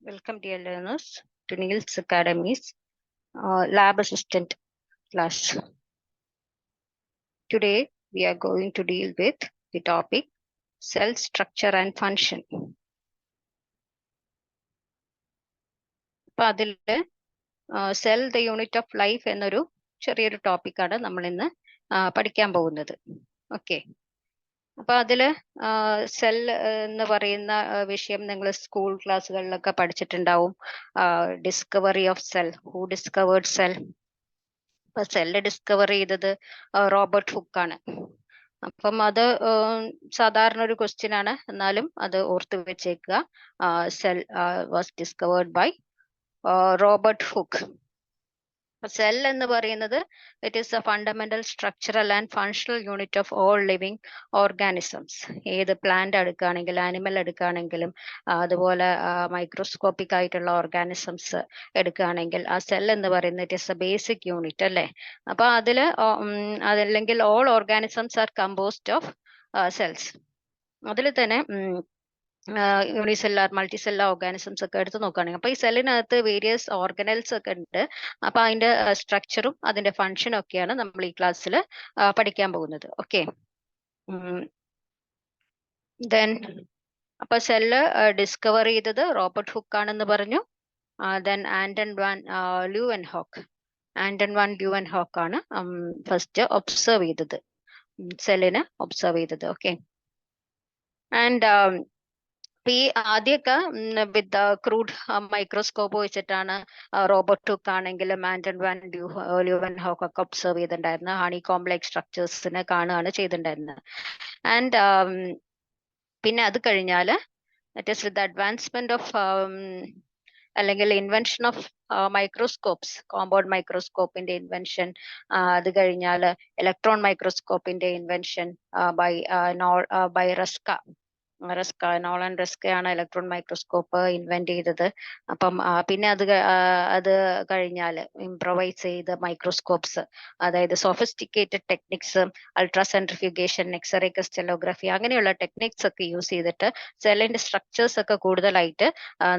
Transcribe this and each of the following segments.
Welcome, dear learners, to Niels Academy's Lab Assistant class. Today, we are going to deal with the topic cell structure and function. അപ്പോൾ അതിൽ cell the unit of life എന്നൊരു ചെറിയൊരു ടോപ്പിക്കാണ് നമ്മൾ ഇന്ന് പഠിക്കാൻ പോകുന്നത്. ഓക്കെ, അപ്പൊ അതില് സെൽ എന്ന് പറയുന്ന വിഷയം നിങ്ങൾ സ്കൂൾ ക്ലാസ്സുകളിലൊക്കെ പഠിച്ചിട്ടുണ്ടാവും. Discovery of cell, who discovered cell. ഇപ്പൊ സെല്ല് ഡിസ്കവർ ചെയ്തത് റോബർട്ട് ഹുക്കാണ്. അപ്പം അത് സാധാരണ ഒരു ക്വസ്റ്റ്യൻ ആണ്, എന്നാലും അത് ഓർത്ത് വെച്ചേക്കുക. Cell was discovered by Robert Hooke. Cell എന്ന് പറയുന്നത് it is a fundamental structural and functional unit of all living organisms. ഏത് പ്ലാന്റ് എടുക്കുകയാണെങ്കിലും ആനിമൽ എടുക്കുകയാണെങ്കിലും അതുപോലെ മൈക്രോസ്കോപ്പിക് ആയിട്ടുള്ള ഓർഗാനിസംസ് എടുക്കുകയാണെങ്കിൽ ആ സെൽ എന്ന് പറയുന്നത് it is a basic unit അല്ലേ. അപ്പൊ അതില് അതല്ലെങ്കിൽ all organisms are composed of cells. അതിൽ തന്നെ യൂണിസെല്ലാർ മൾട്ടിസെല്ലാർ ഓർഗാനിസംസ് ഒക്കെ എടുത്ത് നോക്കുകയാണെങ്കിൽ അപ്പൊ ഈ സെല്ലിനകത്ത് വേരിയസ് ഓർഗനൽസ് ഒക്കെ ഉണ്ട്. അപ്പൊ അതിന്റെ സ്ട്രക്ചറും അതിന്റെ ഫങ്ഷനും ഒക്കെയാണ് നമ്മൾ ഈ ക്ലാസ്സിൽ പഠിക്കാൻ പോകുന്നത്. ഓക്കെ, ദെൻ അപ്പൊ സെല്ല് ഡിസ്കവർ ചെയ്തത് റോബർട്ട് ഹുക്ക് ആണെന്ന് പറഞ്ഞു. ദെൻ ആന്റൺ വാൻ ല്യൂവൻഹോക്ക് ആണ് ഫസ്റ്റ് ഒബ്സർവ് ചെയ്തത്, സെല്ലിനെ ഒബ്സർവ് ചെയ്തത്. ഓക്കെ, ആൻഡ് ഈ ആദ്യമൊക്കെ വിത്ത് ക്രൂഡ് മൈക്രോസ്കോപ്പ് വെച്ചിട്ടാണ് റോബർട്ട് ഹുക്ക് ആണെങ്കിലും ആന്റൺ വാൻ ല്യൂവൻഹോക്ക് ഒക്കെ ഒബ്സർവ് ചെയ്തിട്ടുണ്ടായിരുന്നത്. ഹണി കോംപ്ലെക്സ് സ്ട്രക്ചേഴ്സിനെ കാണുകയാണ് ചെയ്തിട്ടുണ്ടായിരുന്നത്. ആൻഡ് പിന്നെ അത് കഴിഞ്ഞാല് that is with advancement of അല്ലെങ്കിൽ ഇൻവെൻഷൻ ഓഫ് മൈക്രോസ്കോപ്സ്, കോമ്പൗണ്ട് മൈക്രോസ്കോപ്പിന്റെ ഇൻവെൻഷൻ, അത് കഴിഞ്ഞാൽ ഇലക്ട്രോൺ മൈക്രോസ്കോപ്പിന്റെ ഇൻവെൻഷൻ ബൈ നോളൻ റസ്കയാണ് ഇലക്ട്രോൺ മൈക്രോസ്കോപ്പ് ഇൻവെന്റ് ചെയ്തത്. അപ്പം പിന്നെ അത് കഴിഞ്ഞാൽ ഇംപ്രൊവൈസ് ചെയ്ത മൈക്രോസ്കോപ്സ്, അതായത് sophisticated techniques, ultracentrifugation, X ray crystallography, അങ്ങനെയുള്ള ടെക്നിക്സ് ഒക്കെ യൂസ് ചെയ്തിട്ട് സെല്ലിന്റെ സ്ട്രക്ചേഴ്സ് ഒക്കെ കൂടുതലായിട്ട്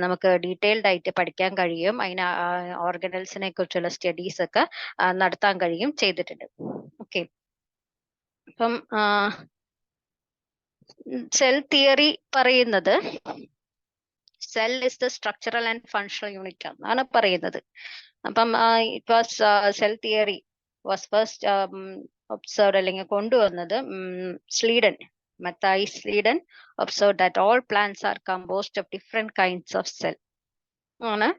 നമുക്ക് ഡീറ്റെയിൽഡ് ആയിട്ട് പഠിക്കാൻ കഴിയും. അതിന് ഓർഗനൽസിനെ കുറിച്ചുള്ള സ്റ്റഡീസ് ഒക്കെ നടത്താൻ കഴിയും ചെയ്തിട്ടുണ്ട്. ഓക്കെ, അപ്പം സെൽ തിയറി പറയുന്നത് cell is the structural and functional unit എന്നാണ് പറയുന്നത്. അപ്പം it was cell theory was first observed അല്ലെങ്കിൽ കൊണ്ടുവന്നത് Schleiden, Mathai Schleiden observed that all plants R composed of different kinds of cell ആണ്.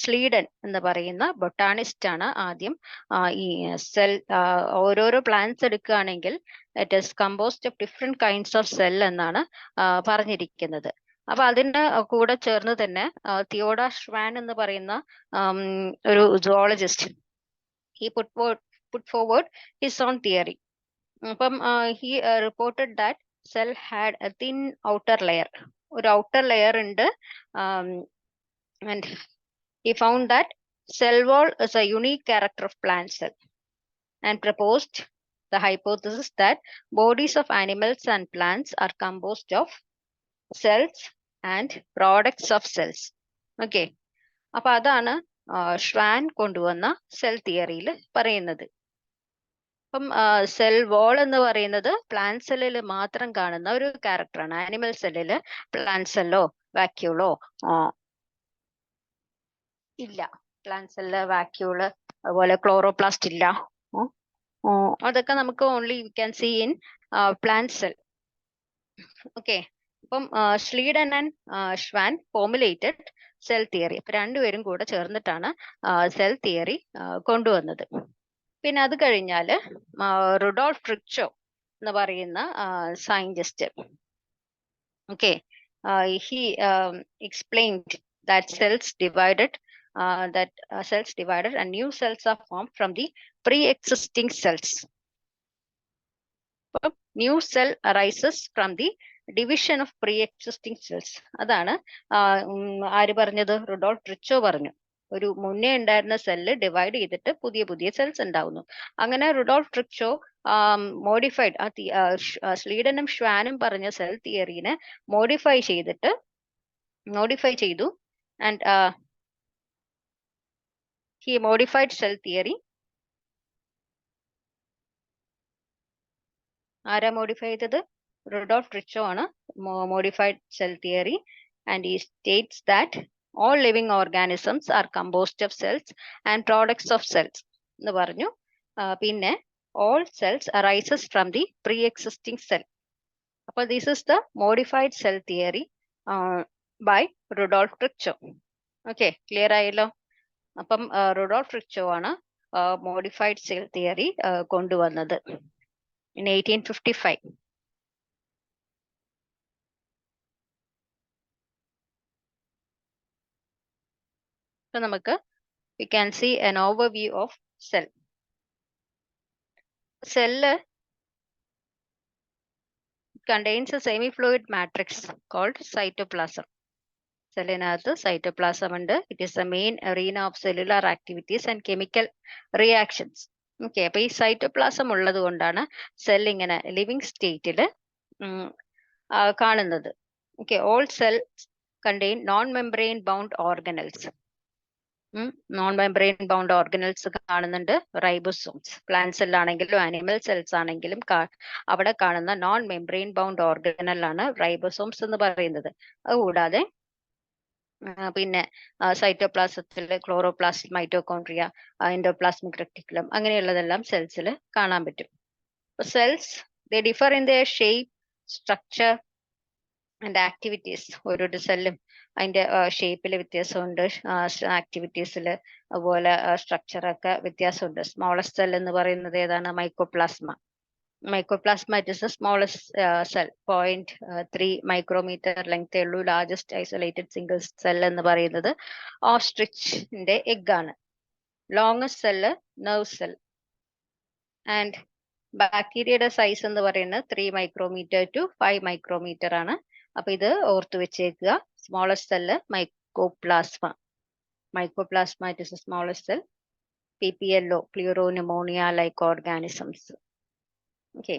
സ്ലീഡൻ എന്ന് പറയുന്ന ബൊട്ടാണിസ്റ്റ് ആണ് ആദ്യം ഈ സെൽ ഓരോരോ പ്ലാന്റ്സ് എടുക്കുകയാണെങ്കിൽ it is composed of different kinds of cell എന്നാണ് പറഞ്ഞിരിക്കുന്നത്. അപ്പൊ അതിന്റെ കൂടെ ചേർന്ന് തന്നെ തിയോഡർ ഷ്വാൻ എന്ന് പറയുന്ന ഒരു zoologist he put forward his own theory. അപ്പം he reported that cell had a thin outer layer, ഒരു ഔട്ടർ ലെയർ ഉണ്ട്. And he found that cell wall is a unique character of plant cell and proposed the hypothesis that bodies of animals and plants are composed of cells and products of cells. Okay, അപ്പൊ അതാണ് Schwann കൊണ്ടുവന്ന cell തിയറിയിൽ പറയുന്നത്. അപ്പം cell വാൾ എന്ന് പറയുന്നത് plant സെല്ലിൽ മാത്രം കാണുന്ന ഒരു ക്യാരക്ടറാണ്. ആനിമൽ സെല്ലില് പ്ലാന്റ് സെല്ലോ വാക്യൂളോ ഇല്ല. പ്ലാന്റ് സെല്ല്, വാക്യൂള്, അതുപോലെ ക്ലോറോപ്ലാസ്റ്റ് ഇല്ല. അതൊക്കെ നമുക്ക് only you can see in plant cell. Okay, അപ്പം Schleiden and Schwann formulated cell theory. അപ്പൊ രണ്ടുപേരും കൂടെ ചേർന്നിട്ടാണ് സെൽ തിയറി കൊണ്ടുവന്നത്. പിന്നെ അത് കഴിഞ്ഞാല് റുഡോൾഫ് റിച്ചോ എന്ന് പറയുന്ന scientist, okay, he explained that cells divided and new cells are formed from the pre-existing cells. New cell arises from the division of pre-existing cells. അതാണ് ആര് പറഞ്ഞത്? റുഡോൾഫ് റിച്ചോ പറഞ്ഞു. ഒരു മുന്നേ ഉണ്ടായിരുന്ന സെല്ല് ഡിവൈഡ് ചെയ്തിട്ട് പുതിയ പുതിയ സെൽസ് ഉണ്ടാവുന്നു. അങ്ങനെ റുഡോൾഫ് റിച്ചോ മോഡിഫൈഡ് സ്ലീഡനും ഷ്വാനും പറഞ്ഞ സെൽ തിയറിനെ മോഡിഫൈ ചെയ്തു. and he modified cell theory. ആരാ modify ചെയ്തത്? Rudolf Virchow ആണ് modified cell theory, and he states that all living organisms are composed of cells and products of cells എന്ന് പറഞ്ഞു. പിന്നെ all cells arises from the pre-existing cell. അപ്പോൾ this is the modified cell theory by Rudolf Virchow. Okay, clear ആയല്ലോ? അപ്പം Rudolf Virchow ആണ് modified cell theory കൊണ്ടുവന്നത് in 1855. So നമുക്ക് we can see an overview of cell. Cell contains a semi-fluid matrix called cytoplasm. സെല്ലിനകത്ത് cytoplasm ഉണ്ട്. It is the main arena of cellular activities and chemical reactions. Okay, അപ്പൊ ഈ cytoplasm ഉള്ളത് കൊണ്ടാണ് cell ഇങ്ങനെ living സ്റ്റേറ്റിൽ കാണുന്നത്. Okay, all cells contain non membrane bound organelles. Non membrane bound organelles കാണുന്നുണ്ട്, ribosomes. Plant cell ആണെങ്കിലും ആനിമൽ സെൽസ് ആണെങ്കിലും അവിടെ കാണുന്ന നോൺ മെംബ്രെയിൻ ബൗണ്ട് ഓർഗനൽ ആണ് റൈബോസോംസ് എന്ന് പറയുന്നത്. അതുകൂടാതെ പിന്നെ സൈറ്റോപ്ലാസത്തിൽ ക്ലോറോപ്ലാസ്റ്റ്, മൈറ്റോകോൺട്രിയ, എൻഡോപ്ലാസ്മിക് റെറ്റിക്കുലം അങ്ങനെയുള്ളതെല്ലാം സെൽസിൽ കാണാൻ പറ്റും. Cells they differ in there shape, structure and activities. ഓരോരു സെല്ലും അതിന്റെ ഷേപ്പിൽ വ്യത്യാസമുണ്ട്, ആക്ടിവിറ്റീസിൽ അതുപോലെ സ്ട്രക്ചറൊക്കെ വ്യത്യാസമുണ്ട്. സ്മോളസ്റ്റ് സെൽ എന്ന് പറയുന്നത് ഏതാണ്? Mycoplasma. Mycoplasma, it is the smallest cell, 0.3 micrometer length ഉള്ളൂ. ലാർജസ്റ്റ് ഐസൊലേറ്റഡ് സിംഗിൾ സെൽ എന്ന് പറയുന്നത് ഓസ്ട്രിച്ചിന്റെ എഗ് ആണ്. Longest cell nerve cell. And ബാക്ടീരിയയുടെ സൈസ് എന്ന് പറയുന്നത് 3 micrometer to 5 micrometer ആണ്. അപ്പൊ ഇത് ഓർത്തു വെച്ചേക്കുക. Smallest cell mycoplasma. Mycoplasma, it is the smallest cell. PPLO, Pleuropneumonia like organisms. Okay,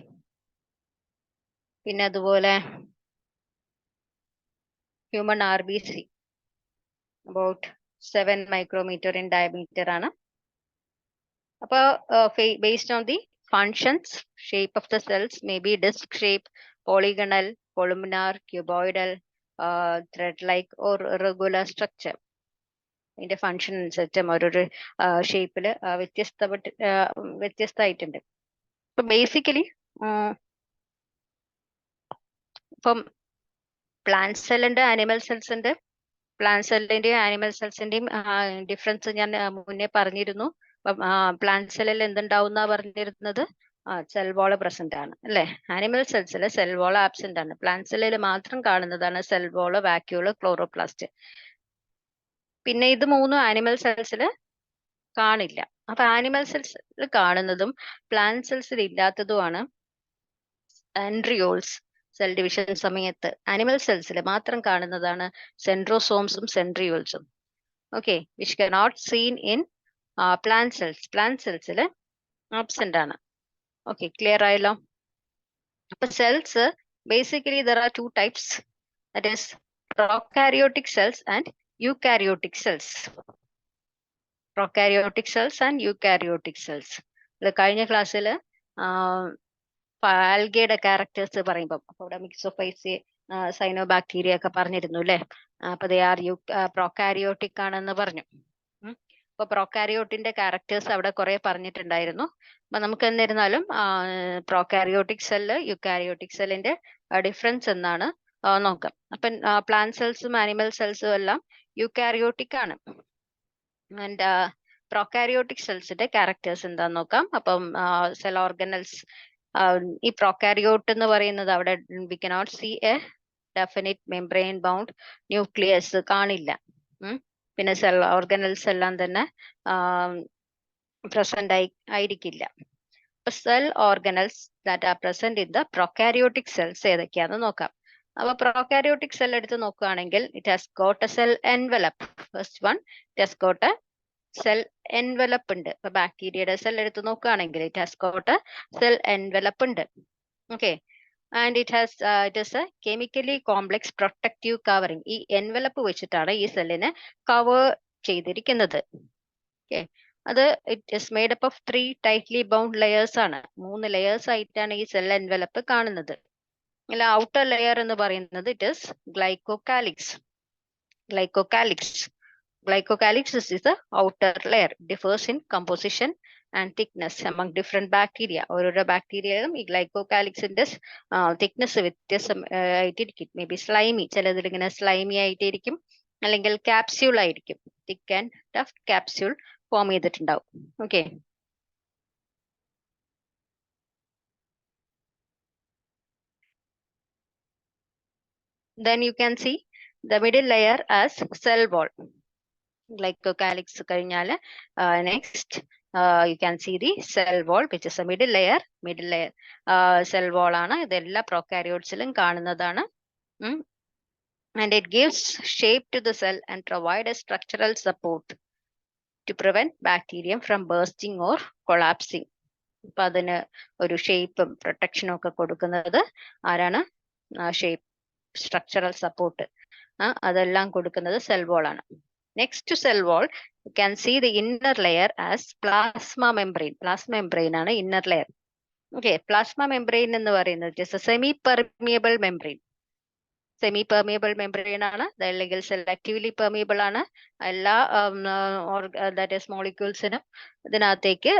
പിന്നെ അതുപോലെ human RBC about 7 micrometer in diameter ആണ്. അപ്പോൾ based on the functions, shape of the cells may be disc shape, polygonal, columnar, cuboidal, thread-like or irregular structure. ഇതിന്റെ function അനുസരിച്ചും ഓരോരു ഷേപ്പിൽ വ്യത്യസ്തമായിട്ടുണ്ട്. ഇപ്പൊ basically ഇപ്പം പ്ലാന്റ് സെല്ലുണ്ട്, ആനിമൽ സെൽസ് ഉണ്ട്. പ്ലാന്റ് സെല്ലിന്റെയും ആനിമൽ സെൽസിന്റെയും ഡിഫറൻസ് ഞാൻ മുന്നേ പറഞ്ഞിരുന്നു. പ്ലാന്റ് സെല്ലിൽ എന്തുണ്ടാവുന്ന പറഞ്ഞിരുന്നത്? സെൽ വോള് പ്രസന്റ് ആണ് അല്ലെ. ആനിമൽ സെൽസിൽ സെൽ വോള് ആബ്സെന്റ് ആണ്. പ്ലാന്റ് സെല്ലിൽ മാത്രം കാണുന്നതാണ് സെൽ വോള്, വാക്യൂള്, ക്ലോറോപ്ലാസ്റ്റ്. പിന്നെ ഇത് മൂന്നും ആനിമൽ സെൽസിൽ കാണില്ല. അപ്പൊ ആനിമൽ സെൽസിൽ കാണുന്നതും പ്ലാന്റ് സെൽസിൽ ഇല്ലാത്തതുമാണ് സെൻട്രിയോൾസ്. സെൽ ഡിവിഷൻ സമയത്ത് ആനിമൽ സെൽസിൽ മാത്രം കാണുന്നതാണ് സെൻട്രോസോംസും സെൻട്രിയോൾസും. Okay, which cannot seen in plant cells. Plant സെൽസിൽ ആബ്സെന്റ് ആണ്. ഓക്കെ, ക്ലിയർ ആയല്ലോ? അപ്പൊ cells basically there are 2 types, that is prokaryotic cells and eukaryotic cells. Prokaryotic cells and eukaryotic cells. കഴിഞ്ഞ ക്ലാസ്സിൽ ആൽഗയുടെ ക്യാരക്ടേഴ്സ് പറയുമ്പോൾ അപ്പൊ ഇവിടെ മിക്സോഫൈസി, സൈനോബാക്ടീരിയ ഒക്കെ പറഞ്ഞിരുന്നു അല്ലെ. അപ്പൊ ദേ ആർ പ്രോകാരിയോട്ടിക് ആണെന്ന് പറഞ്ഞു. അപ്പൊ പ്രോകാരിയോട്ടിന്റെ ക്യാരക്ടേഴ്സ് അവിടെ കുറെ പറഞ്ഞിട്ടുണ്ടായിരുന്നു. അപ്പൊ നമുക്ക് എന്നിരുന്നാലും പ്രോകാരിയോട്ടിക് സെല്ല്, യുക്കാരിയോട്ടിക് സെല്ലിന്റെ ഡിഫറൻസ് എന്നാണ് നോക്കാം. അപ്പം പ്ലാന്റ് സെൽസും ആനിമൽ സെൽസും എല്ലാം യുക്കാരിയോട്ടിക് ആണ്. ആൻഡ് പ്രോകാരിയോട്ടിക് സെൽസിന്റെ ക്യാരക്ടേഴ്സ് എന്താന്ന് നോക്കാം. അപ്പം സെൽ ഓർഗനൽസ്, ഈ പ്രോകാരിയോട്ട് എന്ന് പറയുന്നത് അവിടെ we cannot see a definite membrane bound nucleus കാണില്ല. പിന്നെ സെൽ ഓർഗനൽസ് എല്ലാം തന്നെ പ്രസന്റ് ആയിരിക്കില്ല. Cell organelles that are present in the prokaryotic cells ഏതൊക്കെയാണെന്ന് നോക്കാം. അപ്പൊ പ്രോകാരിയോട്ടിക് സെൽ എടുത്ത് നോക്കുകയാണെങ്കിൽ it has got a cell envelope. First one, it has got a cell envelope ഉണ്ട്. ഇപ്പൊ ബാക്ടീരിയയുടെ സെൽ എടുത്ത് നോക്കുകയാണെങ്കിൽ it has got a cell envelope ഉണ്ട്. Okay, and it is a chemically complex protective covering. ഈ envelope വെച്ചിട്ടാണ് ഈ സെല്ലിനെ കവർ ചെയ്തിരിക്കുന്നത്. Okay. അത് it is made up of 3 tightly bound layers ആണ്. 3 ലെയേഴ്സ് ആയിട്ടാണ് ഈ സെൽ എൻവലപ്പ് കാണുന്നത്. അല്ല, ഔട്ടർ ലെയർ എന്ന് പറയുന്നത് it is ഗ്ലൈക്കോകാലിക്സ്. Glycocalyx is the outer layer. Differs in composition and thickness among different bacteria. ഓരോരോ ബാക്ടീരിയയിലും ഈ ഗ്ലൈക്കോകാലിക്സിന്റെ തിക്നെസ് വ്യത്യാസം ആയിട്ടിരിക്കും. മേ ബി സ്ലൈമി, ചിലതിൽ ഇങ്ങനെ സ്ലൈമി ആയിട്ടിരിക്കും, അല്ലെങ്കിൽ ക്യാപ്സ്യൂൾ ആയിരിക്കും. Thick and tough capsule form ചെയ്തിട്ടുണ്ടാവും. Okay, then you can see the middle layer as cell wall. Glycocalyx കഴിഞ്ഞാൽ next you can see the cell wall which is a middle layer. Cell wall ആണ്. ഇതെല്ലാ പ്രൊകാരിയോട്സിലും കാണുന്നതാണ്. And it gives shape to the cell and provide a structural support to prevent bacterium from bursting or collapsing. അപ്പൊ അതിന് ഒരു ഷേപ്പും പ്രൊട്ടക്ഷനും ഒക്കെ കൊടുക്കുന്നത് ആരാണ്? ഷേപ്പ്, സ്ട്രക്ചറൽ സപ്പോർട്ട് അതെല്ലാം കൊടുക്കുന്നത് സെൽ വോൾ ആണ്. Next to cell wall, you can see the inner layer as plasma membrane. Plasma membrane ആണ് inner layer. Okay, plasma membrane എന്ന് പറയുന്നത് is a semi-permeable membrane. Semi-permeable membrane ആണ്, അല്ലെങ്കിൽ selectively permeable ആണ്. എല്ലാ that is moleculesനും ഇതിനകത്തേക്ക്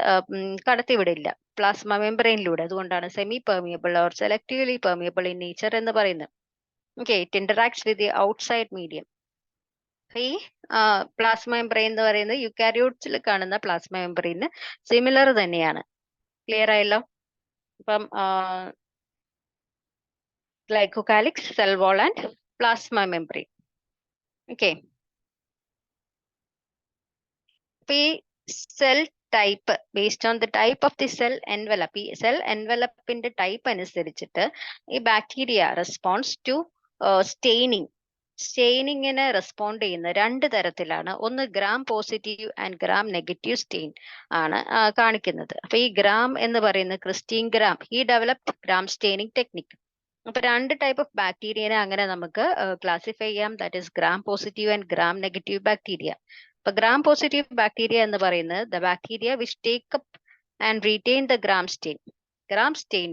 കടത്തിവിടില്ല plasma മെംബ്രെയിനിലൂടെ. അതുകൊണ്ടാണ് semi-permeable or selectively permeable in nature എന്ന് പറയുന്നത്. Okay, it interacts with the outside medium. ഈ പ്ലാസ്മ മെംബ്രെയിൻ എന്ന് പറയുന്നത് യുക്കാരിയോട്സിൽ കാണുന്ന പ്ലാസ്മ മെംബ്രെയിന് സിമിലർ തന്നെയാണ്. ക്ലിയർ ആയല്ലോ? അപ്പം glycocalyx, cell wall and plasma membrane. Okay, അപ്പൊ ഈ cell type based on the type of the cell envelope, ഈ സെൽ എൻവലപ്പിന്റെ ടൈപ്പ് അനുസരിച്ചിട്ട് ഈ ബാക്ടീരിയ റെസ്പോൺസ് ടു സ്റ്റെയിനിങ്ങിന് റെസ്പോണ്ട് ചെയ്യുന്ന 2 തരത്തിലാണ്. ഒന്ന് gram positive and gram negative stain ആണ് കാണിക്കുന്നത്. അപ്പൊ ഈ ഗ്രാം എന്ന് പറയുന്നത് ക്രിസ്റ്റീൻ ഗ്രാം, ഈ ഡെവലപ്ഡ് ഗ്രാം സ്റ്റെയിനിങ് ടെക്നിക്. അപ്പൊ 2 ടൈപ്പ് ഓഫ് ബാക്ടീരിയനെ അങ്ങനെ നമുക്ക് ക്ലാസിഫൈ ചെയ്യാം. That is gram positive and gram negative bacteria. അപ്പൊ ഗ്രാം പോസിറ്റീവ് ബാക്ടീരിയ എന്ന് പറയുന്നത് the bacteria which take up and retain the gram stain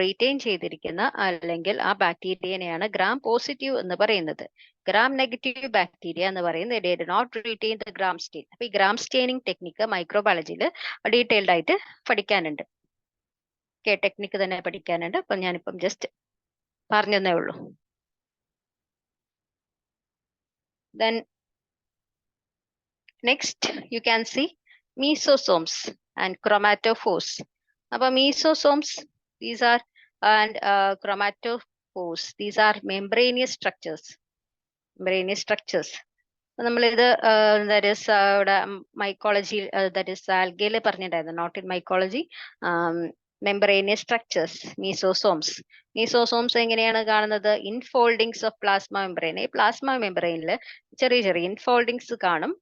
retain ചെയ്തിരിക്കുന്ന അല്ലെങ്കിൽ ആ ബാക്ടീരിയനെയാണ് ഗ്രാം പോസിറ്റീവ് എന്ന് പറയുന്നത്. ഗ്രാം നെഗറ്റീവ് ബാക്ടീരിയ എന്ന് പറയുന്നത് they do not retain the gram stain. അപ്പൊ ഈ ഗ്രാം സ്റ്റെയിനിങ് ടെക്നിക്ക് മൈക്രോബയോളജിയിൽ ഡീറ്റെയിൽഡ് ആയിട്ട് പഠിക്കാനുണ്ട്. ടെക്നിക്ക് തന്നെ പഠിക്കാനുണ്ട്. അപ്പൊ ഞാനിപ്പം ജസ്റ്റ് പറഞ്ഞതേ ഉള്ളൂ. Then next you can see mesosomes and chromatophores. അപ്പൊ mesosomes, these are, and chromatophores, these are membranous structures. നമ്മളിത് that is ഇവിടെ മൈക്കോളജി, that is ആൽഗയിൽ പറഞ്ഞിട്ടുണ്ടായിരുന്നു, not in mycology. membranous structures, mesosomes എങ്ങനെയാണ് കാണുന്നത്? Infoldings of plasma membrane. ഈ plasma മെംബ്രെയിനിൽ ചെറിയ ഇൻഫോൾഡിങ്സ് കാണും.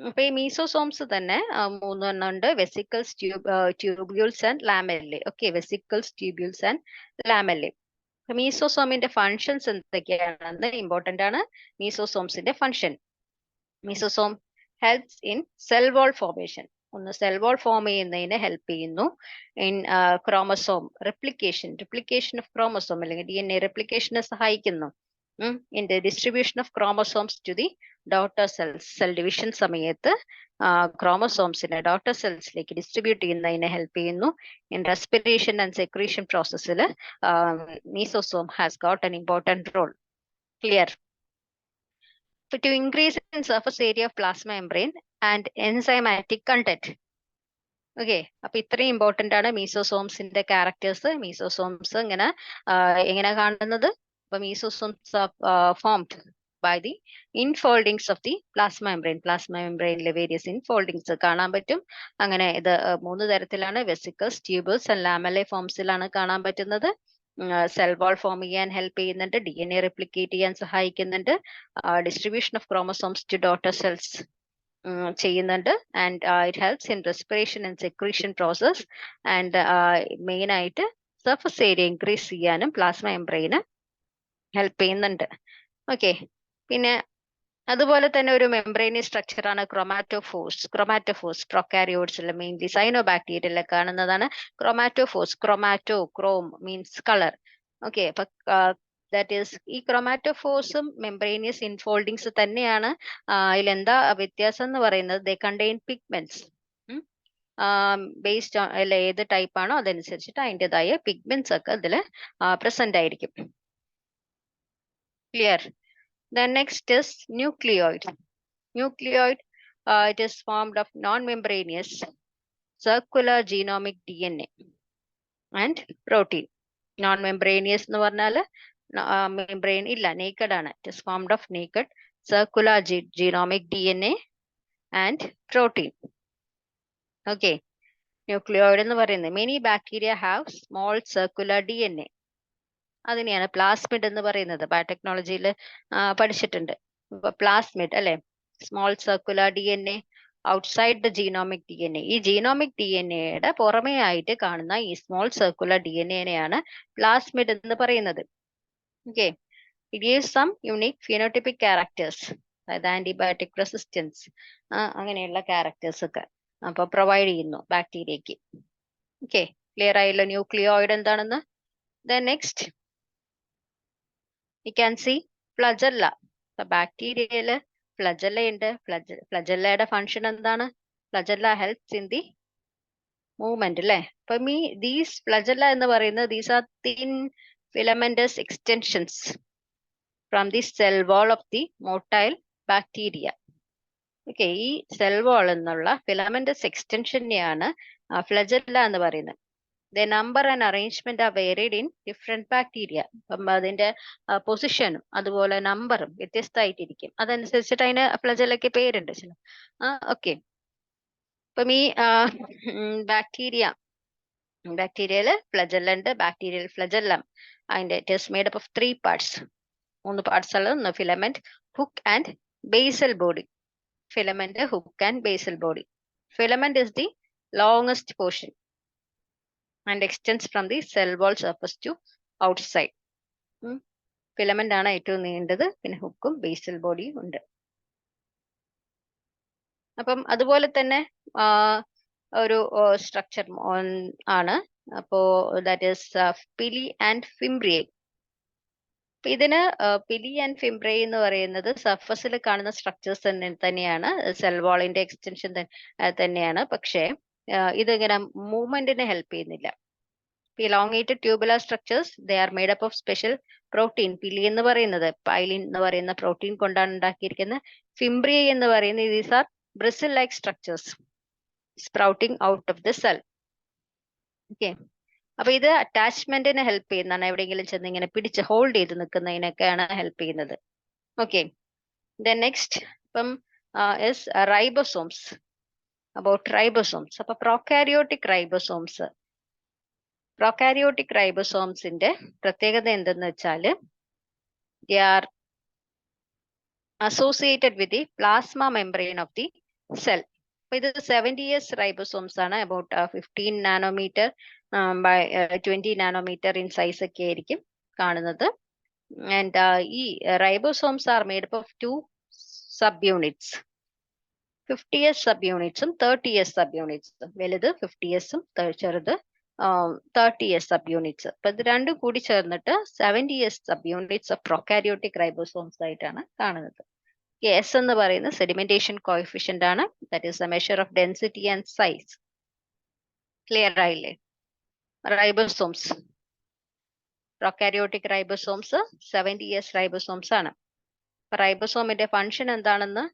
അപ്പൊ ഈ മീസോസോംസ് തന്നെ 3 എണ്ണം ഉണ്ട്. Vesicles, tubules and lamellae. Okay, vesicles, tubules and lamellae. മീസോസോമിന്റെ ഫങ്ഷൻസ് എന്തൊക്കെയാണെന്ന് ഇമ്പോർട്ടന്റ് ആണ്. മീസോസോംസിന്റെ function, mesosome helps in cell wall formation. ഒന്ന് സെൽ വാൾ ഫോം ചെയ്യുന്നതിന് ഹെൽപ്പ് ചെയ്യുന്നു. In chromosome replication of chromosome അല്ലെങ്കിൽ DNA റിപ്ലിക്കേഷനെ സഹായിക്കുന്നു. In the distribution of chromosomes to the daughter cells. Cell division സമയത്ത് ക്രോമസോംസിനെ ഡോട്ടർ സെൽസിലേക്ക് ഡിസ്ട്രിബ്യൂട്ട് ചെയ്യുന്നതിനെ ഹെൽപ്പ് ചെയ്യുന്നു. ഇൻ റെസ്പിറേഷൻ ആൻഡ് സെക്രീഷൻ പ്രോസസ്സിൽ mesosome has got an important role. Clear? To increase in surface area of plasma membrane and enzymatic content. Okay, അപ്പൊ ഇത്രയും important ആണ് മീസോസോംസിന്റെ characters. Mesosomes എങ്ങനെ കാണുന്നത്? അപ്പൊ mesosomes formed by the infoldings of the plasma membrane. Plasma membrane various infoldings കാണാൻ പറ്റും. അങ്ങനെ ഇത് 3 തരത്തിലാണ്. വെസിക്കിൾസ്, ട്യൂബിൾസ് ആൻഡ് ലാമെല്ലെ ഫോംസിലാണ് കാണാൻ പറ്റുന്നത്. സെൽ വാൾ ഫോം ചെയ്യാൻ ഹെൽപ്പ് ചെയ്യുന്നുണ്ട്, DNA റിപ്ലിക്കേറ്റ് ചെയ്യാൻ സഹായിക്കുന്നുണ്ട്, distribution of chromosomes to daughter cells ചെയ്യുന്നുണ്ട്, and it helps in respiration and secretion process, and main ആയിട്ട് സർഫസ് ഏരിയ ഇൻക്രീസ് ചെയ്യാനും പ്ലാസ്മ മെംബ്രെയിന് ഹെൽപ്പ് ചെയ്യുന്നുണ്ട്. ഓക്കെ, പിന്നെ അതുപോലെ തന്നെ ഒരു മെംബ്രെയിനിയസ് സ്ട്രക്ചർ ആണ് ക്രൊമാറ്റോഫോഴ്സ്. ക്രൊമാറ്റോഫോഴ്സ് പ്രൊക്കാരിയോട്സിൽ മെയിൻലി സൈനോബാക്ടീരിയയിൽ കാണുന്നതാണ് chromatophores. Chromato, chrome means colour. Okay, അപ്പൊ ദാറ്റ് ഈസ് ഈ ക്രൊമാറ്റോഫോഴ്സും മെംബ്രെയിനിയസ് ഇൻഫോൾഡിങ്സ് തന്നെയാണ്. ഇതിലെന്താ വ്യത്യാസം എന്ന് പറയുന്നത്, ദേ കണ്ടെയ്ൻ പിഗ്മെന്റ്സ്. ബേസ്ഡ് അല്ല ഏത് ടൈപ്പ് ആണോ അതനുസരിച്ചിട്ട് അതിൻ്റെതായ പിഗ്മെന്റ്സ് ഒക്കെ ഇതിൽ പ്രസന്റ് ആയിരിക്കും. Clear? Then next is nucleoid. Nucleoid, it is formed of non-membranous circular genomic DNA and protein. Non-membranous എന്ന് പറഞ്ഞാൽ membrane ഇല്ല, naked ആണ്. It is formed of naked circular genomic DNA and protein. Okay, nucleoid എന്ന് പറയുന്നത് many bacteria have small circular DNA. അതിനെയാണ് plasmid എന്ന് പറയുന്നത്. ബയോടെക്നോളജിയിൽ പഠിച്ചിട്ടുണ്ട്. പ്ലാസ്മിഡ് അല്ലെ, small circular DNA outside the genomic DNA. ഈ ജീനോമിക് DNAയുടെ പുറമേ ആയിട്ട് കാണുന്ന ഈ സ്മോൾ സർക്കുലർ DNAനെയാണ് പ്ലാസ്മിഡ് എന്ന് പറയുന്നത്. Okay, it gives some unique phenotypic characters, അതായത് ആന്റിബയോട്ടിക് റെസിസ്റ്റൻസ്, അങ്ങനെയുള്ള ക്യാരക്ടേഴ്സ് ഒക്കെ അപ്പൊ പ്രൊവൈഡ് ചെയ്യുന്നു ബാക്ടീരിയക്ക്. ഓക്കെ, ക്ലിയർ ആയല്ലോ ന്യൂക്ലിയോയിഡ് എന്താണെന്ന്. Then next you can see flagella. So ബാക്ടീരിയയില് ഫ്ലജല്ല ഉണ്ട്. ഫ്ലജല്ലയുടെ ഫങ്ഷൻ എന്താണ്? Flagella helps in the movement അല്ലേ. അപ്പം ഈ ദീസ് ഫ്ലജല്ല എന്ന് പറയുന്നത് these are thin filamentous extensions from the cell wall of the motile bacteria. Okay, ഈ സെൽ വാൾ എന്നുള്ള ഫിലമെന്റസ് എക്സ്റ്റൻഷനെയാണ് ഫ്ലജല്ല എന്ന് പറയുന്നത്. The number and arrangement are varied in different bacteria. അപ്പം അതിന്റെ പൊസിഷനും അതുപോലെ നമ്പറും വ്യത്യസ്തമായിട്ടിരിക്കും. അതനുസരിച്ചിട്ട് അതിന് ഫ്ലജല്ലയ്ക്ക് പേരുണ്ട്. ഓക്കെ, അപ്പം ഈ ബാക്ടീരിയയില് ഫ്ലജല്ല ഉണ്ട്. ബാക്ടീരിയൽ ഫ്ലജല്ലം അതിന്റെ it is made up of 3 parts. 3 parts ഉള്ളത് filament, hook and basal body. Filament, hook and basal body. Filament is the longest portion and extends from the cell wall surface to outside. Filament ആണ് ഏറ്റവും നീണ്ടത്. പിന്നെ ഹുക്കും basal ബോഡിയും ഉണ്ട്. അപ്പം അതുപോലെ തന്നെ ഒരു structure ആണ്. അപ്പോ ദാറ്റ് ഈസ് പിലി ആൻഡ് ഫിംബ്രിയേ. ഇതിന് പിലി ആൻഡ് ഫിംബ്രിയേ എന്ന് പറയുന്നത് സർഫസിൽ കാണുന്ന സ്ട്രക്ചേഴ്സ് തന്നെയാണ്, സെൽ വാളിന്റെ എക്സ്റ്റൻഷൻ തന്നെയാണ്. പക്ഷേ ഇതിങ്ങനെ മൂവ്മെന്റിനെ ഹെൽപ്പ് ചെയ്യുന്നില്ല. Elongated tubular structures, they are made up of special protein. പിലി എന്ന് പറയുന്നത് പൈലിൻ എന്ന് പറയുന്ന പ്രോട്ടീൻ കൊണ്ടാണ് ഉണ്ടാക്കിയിരിക്കുന്നത്. ഫിംബ്രിയേ എന്ന് പറയുന്നത് these are bristle like structures sprouting out of the cell. Okay, അപ്പൊ ഇത് അറ്റാച്ച്മെന്റിനെ ഹെൽപ്പ് ചെയ്യുന്നതാണ്. എവിടെയെങ്കിലും ചെന്ന് ഇങ്ങനെ പിടിച്ച് ഹോൾഡ് ചെയ്ത് നിൽക്കുന്നതിനൊക്കെയാണ് ഹെൽപ്പ് ചെയ്യുന്നത്. ഓക്കെ, then next ഇപ്പം is ribosomes. About ribosomes. അപ്പൊ പ്രൊകാരിയോട്ടിക് റൈബോസോംസ്. പ്രൊകാരിയോട്ടിക് റൈബോസോംസിന്റെ പ്രത്യേകത എന്തെന്ന് വെച്ചാല് they are associated with the plasma membrane of the cell. അപ്പൊ ഇത് 70S റൈബോസോംസ് ആണ്. about 15 nanometre by 20 nanometre in size ഒക്കെ ആയിരിക്കും കാണുന്നത്. ആൻഡ് ഈ ribosomes are made up of 2 subunits. 50S subunitsഉം 30S subunitsഉം. വലുത് 50Sഉം ചെറുത് 30S subunits. അപ്പൊ ഇത് രണ്ടും കൂടി ചേർന്നിട്ട് 70S subunits ഓഫ് പ്രൊകാരിയോട്ടിക് റൈബോസോംസ് ആയിട്ടാണ് കാണുന്നത്. S എന്ന് പറയുന്ന സെഡിമെന്റേഷൻ കോഎഫിഷ്യന്റ് ആണ്. That is a measure of density and size. Clear ആയില്ലേ? Ribosomes, prokaryotic ribosomes 70S ribosomes ആണ്. റൈബോസോമിന്റെ ഫങ്ഷൻ എന്താണെന്ന്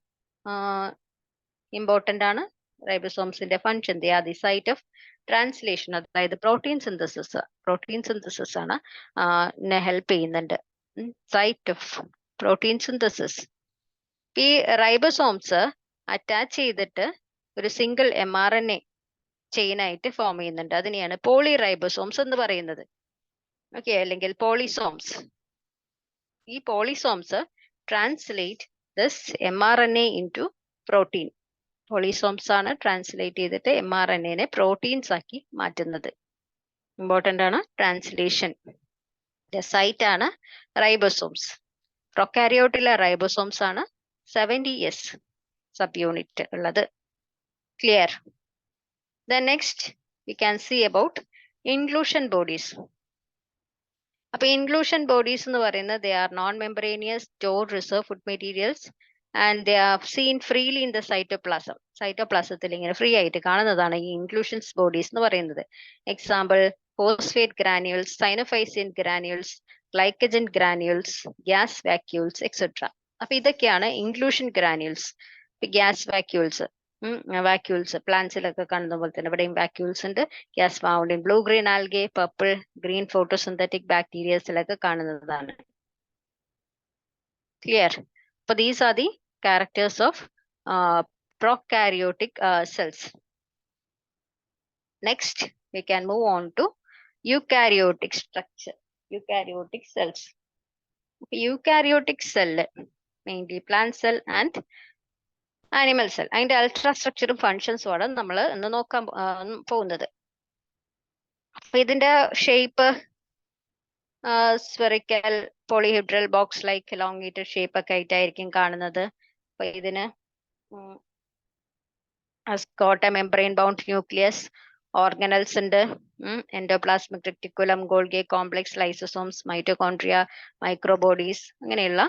ഇമ്പോർട്ടന്റ് ആണ്. റൈബോസോംസിന്റെ function they are the site of translation, അതായത് പ്രോട്ടീൻ സിന്തസിസ് ആണ് ഹെൽപ്പ് ചെയ്യുന്നുണ്ട്. Site of protein synthesis. ഈ റൈബോസോംസ് അറ്റാച്ച് ചെയ്തിട്ട് ഒരു സിംഗിൾ mRNA ചെയിനായിട്ട് ഫോം ചെയ്യുന്നുണ്ട്. അതിനെയാണ് പോളി റൈബോസോംസ് എന്ന് പറയുന്നത്. ഓക്കെ, അല്ലെങ്കിൽ പോളിസോംസ്. ഈ polysomes translate this mRNA into protein. Polysomes ആണ് ട്രാൻസ്ലേറ്റ് ചെയ്തിട്ട് mRNA പ്രോട്ടീൻസ് ആക്കി മാറ്റുന്നത്. ഇമ്പോർട്ടൻ്റ് ആണ് ട്രാൻസ്ലേഷൻ. സൈറ്റ് ആണ് റൈബോസോംസ്. പ്രൊക്കാരിയോട്ടിലെ റൈബോസോംസ് ആണ് 70S സബ് യൂണിറ്റ് ഉള്ളത്. Clear? Then next we can see about inclusion bodies. അപ്പൊ inclusion bodies എന്ന് പറയുന്നത് they are non-membranous stored reserve food materials and they are seen freely in the cytoplasm. സൈറ്റോപ്ലാസത്തിൽ ഇങ്ങനെ free ആയിട്ട് കാണുന്നതാണ് ഈ inclusion bodies എന്ന് പറയുന്നത്. Example phosphate granules, cyanophysin granules, glycogen granules, gas vacuoles, etc. അപ്പൊ ഇതൊക്കെയാണ് inclusion granules. Gas vacuoles, vacuoles പ്ലാന്റ്സിലൊക്കെ കാണുന്ന പോലെ തന്നെ ഇവിടെയും വാക്യൂൾസ് ഉണ്ട്. Gas found in blue green algae, purple green photosynthetic ബാക്ടീരിയസിലൊക്കെ കാണുന്നതാണ്. ക്ലിയർ? അപ്പൊ these are the characters of prokaryotic cells. Next we can move on to eukaryotic structure. Eukaryotic cells. Eukaryotic cell mainly plant cell and animal cell. അതിന്റെ അൾട്രാ സ്ട്രക്ചറും ഫങ്ഷൻസും ആണ് നമ്മൾ ഇന്ന് നോക്കാൻ പോകുന്നത്. അപ്പൊ ഇതിന്റെ shape spherical polyhedral box like elongated shape ഒക്കെ ആയിട്ടായിരിക്കും കാണുന്നത്. അപ്പൊ ഇതിന് സ്കോട്ട മെംബ്രെയിൻ ബൗണ്ട് ന്യൂക്ലിയസ്, ഓർഗനൽസ് ഉണ്ട്, endoplasmic reticulum, Golgi complex, lysosomes, mitochondria, microbodies, അങ്ങനെയുള്ള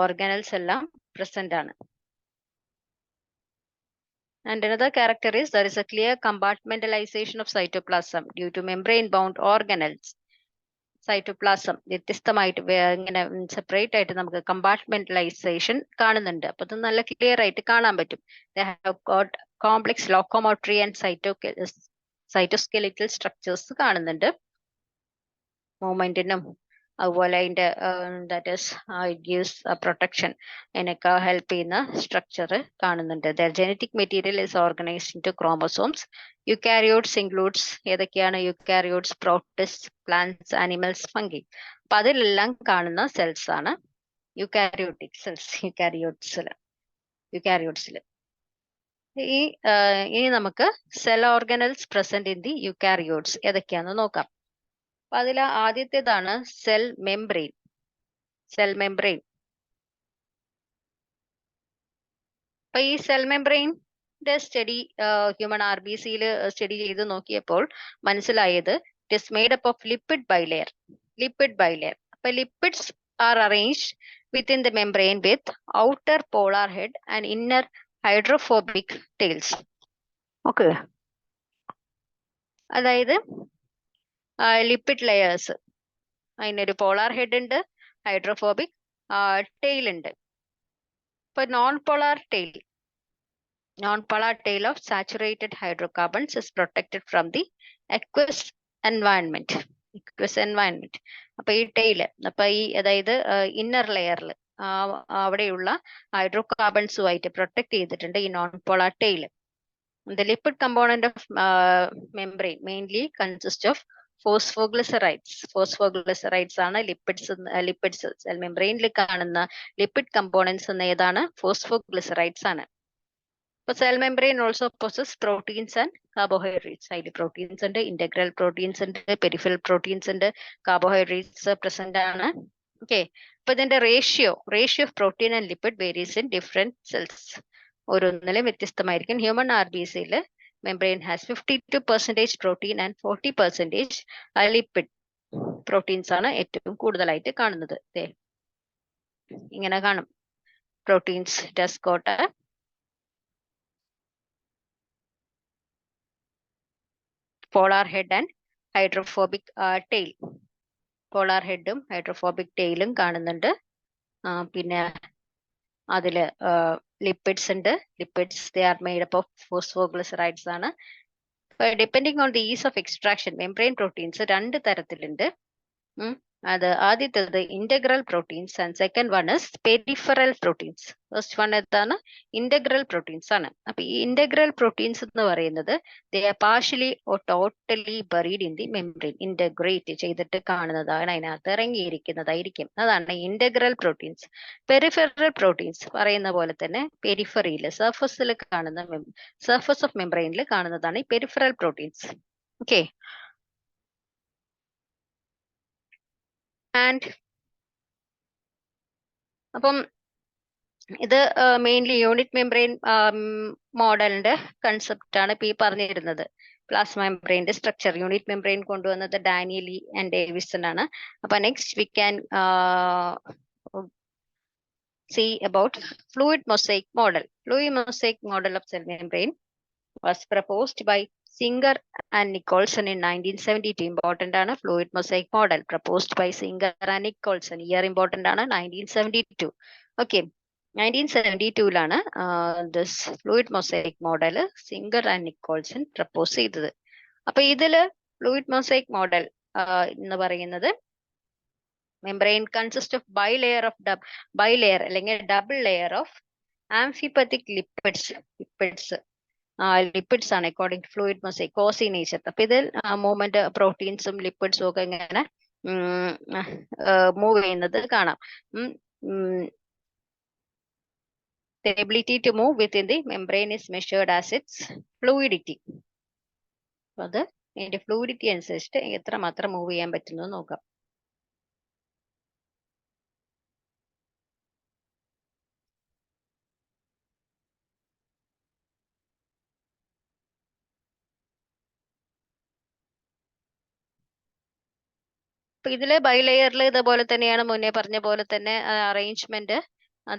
ഓർഗനൽസ് എല്ലാം പ്രസന്റ് ആണ്. And another character is there is a clear compartmentalization of cytoplasm due to membrane-bound organelles. Cytoplasm വ്യത്യസ്തമായിട്ട് ഇങ്ങനെ സെപ്പറേറ്റ് ആയിട്ട് നമുക്ക് കമ്പാർട്ട്മെന്റലൈസേഷൻ കാണുന്നുണ്ട്. അപ്പൊ ഇത് നല്ല ക്ലിയർ ആയിട്ട് കാണാൻ പറ്റും. They have got complex locomotory and cytoskeletal structures കാണുന്നുണ്ട്. മൂവ്മെന്റിനും അതുപോലെ അതിന്റെ that is it gives protection അതിനൊക്കെ ഹെൽപ്പ് ചെയ്യുന്ന സ്ട്രക്ചർ കാണുന്നുണ്ട്. There genetic material is organised into chromosomes. Eukaryotes includes ഏതൊക്കെയാണ്? Eukaryotes, protist, plants, animals, fungi. അപ്പൊ അതിലെല്ലാം കാണുന്ന സെൽസ് ആണ് യുക്കാരിയോട്ടിക് സെൽസ്. യുക്കാരിയോട്സിൽ ഇനി നമുക്ക് cell organelles present in the eukaryotes ഏതൊക്കെയാണെന്ന് നോക്കാം. അപ്പൊ അതിൽ ആദ്യത്തേതാണ് സെൽ മെംബ്രെയിൻ. Cell membrane. അപ്പൊ ഈ സെൽ മെംബ്രെയിൻ്റെ സ്റ്റഡി ഹ്യൂമൻ RBCയിൽ സ്റ്റഡി ചെയ്ത് നോക്കിയപ്പോൾ മനസ്സിലായത് it is made up of lipid bilayer. Lipid bilayer. അപ്പൊ lipids are arranged within the membrane with outer polar head and inner hydrophobic tails. Okay, അതായത് lipid layers, അതിനൊരു പോളാർ ഹെഡ് ഉണ്ട്, hydrophobic tail ഉണ്ട്. ഇപ്പൊ non polar tail of saturated hydrocarbons is protected from the aqueous environment. അപ്പൊ ഈ tail, അപ്പൊ ഈ അതായത് ഇന്നർ ലെയറിൽ അവിടെയുള്ള ഹൈഡ്രോകാർബൺസുമായിട്ട് പ്രൊട്ടക്ട് ചെയ്തിട്ടുണ്ട് ഈ non polar tail. The lipid component of membrane mainly consists of phosphoglycerides. Phosphoglycerides ആണ് ലിപ്പിഡ്സ് സെൽ മെംബ്രെയിനിൽ കാണുന്ന ലിപ്പിഡ് കമ്പോണൻസ് എന്ന ഏതാണ്? ഫോസ്ഫോഗ്ലിസറൈഡ്സ് ആണ്. ഇപ്പൊ cell membrane also possess proteins and carbohydrates. അതിൽ പ്രോട്ടീൻസ് ഉണ്ട്, ഇന്റഗ്രൽ പ്രോട്ടീൻസ് ഉണ്ട്, പെരിഫറൽ പ്രോട്ടീൻസ് ഉണ്ട്, കാർബോഹൈഡ്രേറ്റ്സ് പ്രസന്റ് ആണ്. ഓക്കെ, അപ്പൊ ഇതിന്റെ ratio of protein and lipid varies in different cells. ഓരോന്നിലും വ്യത്യസ്തമായിരിക്കും. ഹ്യൂമൻ RBCയിൽ membrane has 52% protein and 40% lipid. Proteins ആണ് ഏറ്റവും കൂടുതലായിട്ട് കാണുന്നത്. ഇങ്ങനെ കാണും പ്രോട്ടീൻസ്. ഡസ്കോട്ട polar head and hydrophobic tail. പോളാർ ഹെഡും ഹൈഡ്രോഫോബിക് ടെയിലും കാണുന്നുണ്ട്. പിന്നെ അതില് ലിപ്പിഡ്സ് ഉണ്ട്. Lipids they are made up of phosphoglycerides ആണ്. Depending on the ease of extraction membrane proteins രണ്ട് തരത്തിലുണ്ട്. അത് ആദ്യത്തേത് integral proteins and second one is peripheral proteins. First one ഏതാണ്? ഇന്റഗ്രൽ പ്രോട്ടീൻസ് ആണ്. അപ്പൊ ഈ ഇന്റഗ്രൽ പ്രോട്ടീൻസ് എന്ന് പറയുന്നത് they are partially or totally buried in the membrane. Integrate ചെയ്തിട്ട് കാണുന്നതാണ്, അതിനകത്ത് ഇറങ്ങിയിരിക്കുന്നതായിരിക്കും. അതാണ് ഇന്റഗ്രൽ പ്രോട്ടീൻസ്. പെരിഫറൽ പ്രോട്ടീൻസ് പറയുന്ന പോലെ തന്നെ പെരിഫറിയിൽ സർഫസ് ഓഫ് മെംബ്രെയിനിൽ കാണുന്നതാണ് ഈ പെരിഫറൽ പ്രോട്ടീൻസ്. ഓക്കെ, ആൻഡ് അപ്പം ഇത് മെയിൻലി യൂണിറ്റ് മെംബ്രെയിൻ മോഡലിന്റെ കൺസെപ്റ്റ് ആണ് ഇപ്പൊ ഈ പറഞ്ഞിരുന്നത്. പ്ലാസ്മ മെംബ്രെയിന്റെ സ്ട്രക്ചർ യൂണിറ്റ് മെംബ്രെയിൻ കൊണ്ടുവന്നത് ഡാനിയലി ആൻഡ് ഡേവിസൺ ആണ്. അപ്പൊ next we can see about fluid mosaic model. Fluid mosaic model of cell membrane was proposed by Singer and Nicholson in 1972. Important ആണ് fluid mosaic model proposed by Singer and Nicholson. Year important ആണ് 1972. Okay. 1972ലാണ് this fluid mosaic model singer and Nicholson propose ചെയ്തത്. അപ്പൊ ഇതില് fluid mosaic model എന്ന് പറയുന്നത് membrane consists of bilayer അല്ലെങ്കിൽ double layer of amphipathic lipids ആണ് according to fluid mosaic കോസി nature. അപ്പൊ ഇതിൽ മൂവ്മെന്റ് പ്രോട്ടീൻസും ലിപ്പിഡ്സും ഒക്കെ ഇങ്ങനെ മൂവ് ചെയ്യുന്നത് കാണാം. The ability to move within the membrane is measured as its fluidity. അത് അതിന്റെ ഫ്ലൂയിഡിറ്റി അനുസരിച്ചിട്ട് എത്രമാത്രം മൂവ് ചെയ്യാൻ പറ്റുന്നു നോക്കാം. അപ്പൊ ഇതില് ബൈലെയറിൽ ഇതുപോലെ തന്നെയാണ് മുന്നേ പറഞ്ഞ പോലെ തന്നെ അറേഞ്ച്മെന്റ്.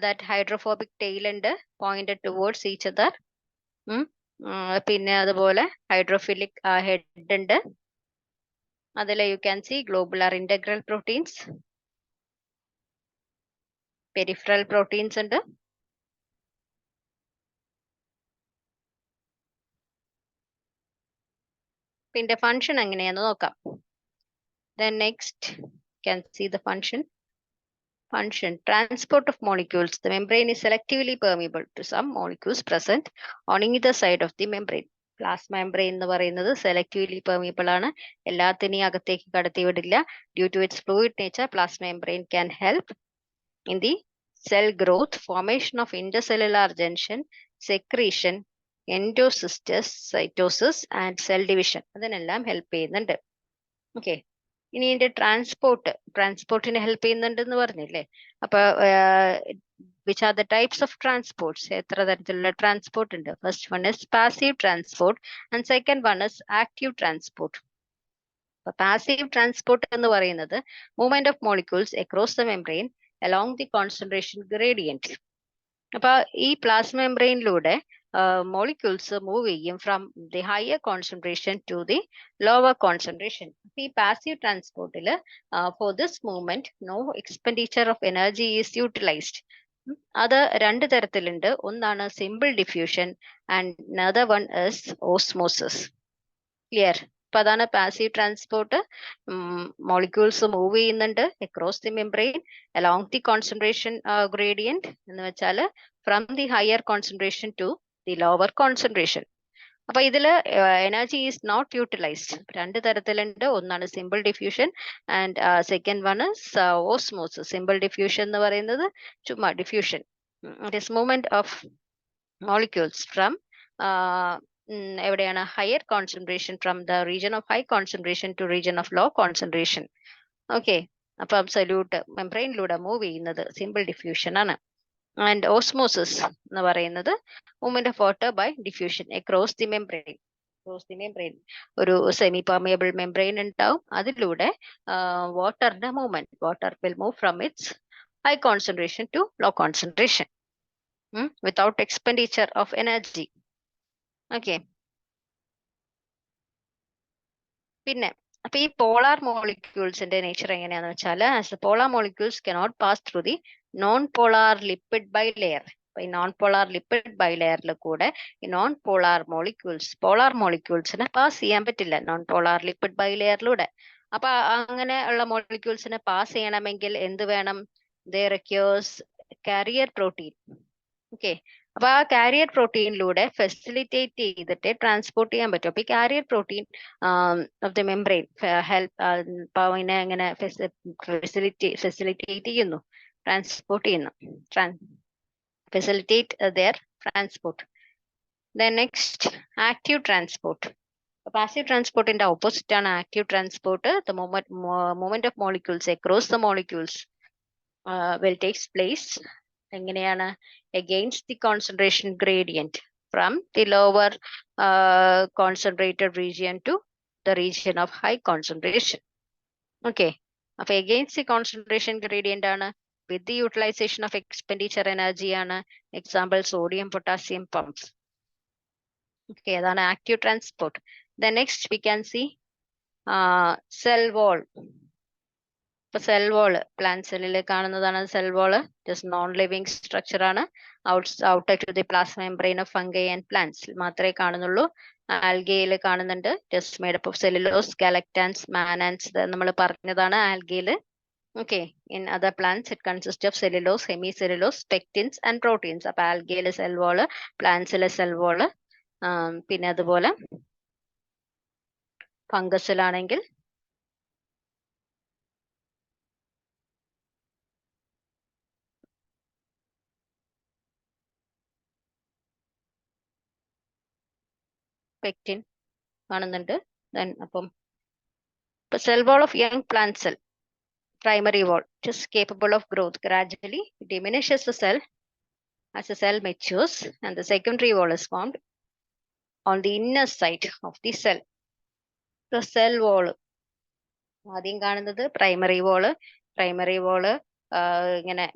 ദാറ്റ് ഹൈഡ്രോഫോബിക് ടെയിൽ ഉണ്ട് പോയിന്റഡ് ടുവേർഡ്സ് ഈച്ച് അതർ. പിന്നെ അതുപോലെ ഹൈഡ്രോഫിലിക് ഹെഡ് ഉണ്ട്. അതിൽ U can C globular integral proteins, peripheral proteins ഉണ്ട്. പിന്നെ ഫംഗ്ഷൻ എങ്ങനെയാന്ന് നോക്കാം. Then next can see the function. Transport of molecules. The membrane is selectively permeable to some molecules present on either side of the membrane. Plasma membrane എന്ന് പറയുന്നത് selectively permeable ആണ്. എല്ലാത്തിനെയും അകത്തേക്ക് കടത്തി വിടില്ല. Due to its fluid nature, plasma membrane can help in the cell growth, formation of intercellular junction, secretion, endocytosis, cytosis and cell division. അതിനെല്ലാം help ചെയ്യുന്നുണ്ട്. ഓക്കെ, ഇനി ഇതിന്റെ ട്രാൻസ്പോർട്ടിന് ഹെൽപ്പ് ചെയ്യുന്നുണ്ടെന്ന് പറഞ്ഞില്ലേ. അപ്പൊ which are the types of transports? എത്ര തരത്തിലുള്ള ട്രാൻസ്പോർട്ട് ഉണ്ട്? First one is passive transport and second one is active transport. അപ്പൊ പാസീവ് ട്രാൻസ്പോർട്ട് എന്ന് പറയുന്നത് movement of molecules across the membrane along the concentration gradient. അപ്പൊ ഈ പ്ലാസ്മ മെംബ്രെയിനിലൂടെ molecules move ചെയ്യും from the higher concentration to the lower concentration. ഈ passive ട്രാൻസ്പോർട്ടിൽ for this movement no expenditure of energy is utilised. അത് രണ്ട് തരത്തിലുണ്ട്. ഒന്നാണ് simple diffusion and another one is osmosis. Clear? അപ്പൊ അതാണ് പാസീവ് ട്രാൻസ്പോർട്ട്. മോളിക്യൂൾസ് മൂവ് ചെയ്യുന്നുണ്ട് across the membrane along the concentration gradient എന്ന് വെച്ചാൽ from the higher concentration to the lower concentration. അപ്പൊ ഇതില് എനർജി ഈസ് നോട്ട് യൂട്ടിലൈസ്ഡ്. രണ്ട് തരത്തിലുണ്ട്. ഒന്നാണ് simple diffusion and second one is osmosis. Simple diffusion എന്ന് പറയുന്നത് ചുമ്മാ diffusion, it is movement of molecules from എവിടെയാണ് higher concentration, from the region of high concentration to region of low concentration. Okay, അപ്പൊ absolute മെംബ്രെയിനിലൂടെ move ചെയ്യുന്നത് simple diffusion ആണ്. And osmosis എന്ന് പറയുന്നത് movement of water by diffusion across the membrane. ഒരു semi permeable membrane ഉണ്ടാവും, അതിലൂടെ വാട്ടറിന്റെ movement, water will move from its high concentration to low concentration without expenditure of energy. Okay, പിന്നെ അപ്പൊ ഈ പോളാർ മോളിക്യൂൾസിന്റെ നേച്ചർ എങ്ങനെയാന്ന് വെച്ചാൽ, as polar molecules cannot pass through the non polar lipid bilayer. അപ്പൊ ഈ നോൺ പോളാർ ലിപ്പിഡ് ബൈലെയറിൽ കൂടെ ഈ നോൺ പോളാർ മോളിക്യൂൾസിന് പാസ് ചെയ്യാൻ പറ്റില്ല നോൺ പോളാർ ലിപ്പിഡ് ബൈലെയറിലൂടെ. അപ്പൊ അങ്ങനെ ഉള്ള മോളിക്യൂൾസിന് പാസ് ചെയ്യണമെങ്കിൽ എന്ത് വേണം? They requires carrier protein. Okay, അപ്പൊ ആ കാരിയർ പ്രോട്ടീനിലൂടെ ഫെസിലിറ്റേറ്റ് ചെയ്തിട്ട് ട്രാൻസ്പോർട്ട് ചെയ്യാൻ പറ്റും. അപ്പൊ ഈ carrier protein of the membrane help അതിനെ എങ്ങനെ ഫെസിലിറ്റേറ്റ് ചെയ്യുന്നു, ട്രാൻസ്പോർട്ട് ചെയ്യുന്നു, facilitate their transport. Then next, active transport. Passive transport in the opposite ആണ് active transport. The movement of molecules across the molecules will takes place എങ്ങനെയാണ് against the concentration gradient from the lower concentrated region to the region of high concentration. Okay. അപ്പൊ against the concentration gradient ആണ്, with the utilization of expenditure energy ആണ്. Example sodium potassium pumps. Okay, അതാണ് active transport. Then next we can see cell wall. ഇപ്പൊ cell wall plant സെല്ലിൽ കാണുന്നതാണ് cell wall. Just non living structure ആണ്. Outer to the plasma membrane of fungi and plants മാത്രമേ കാണുന്നുള്ളൂ. ആൽഗയിൽ കാണുന്നുണ്ട്. Just made up of cellulose, galactans, mannans നമ്മൾ പറഞ്ഞതാണ് ആൽഗയില്. Okay, in other plants it consist of cellulose, hemi cellulose, pectins and proteins. അപ്പൊ ആൽഗയിലെ സെൽ വാള്, പ്ലാന്റ്സിലെ സെൽ വാള്. പിന്നെ അതുപോലെ ഫംഗസിലാണെങ്കിൽ പെക്റ്റിൻ കാണുന്നുണ്ട്. ദെൻ അപ്പം cell wall of young plant cell, primary wall, which is capable of growth. Gradually it diminishes the cell as the cell matures, and the secondary wall is formed on the inner side of the cell. The cell wall ആദ്യം കാണുന്നത് primary വാള്. Primary വാള് ഇങ്ങനെ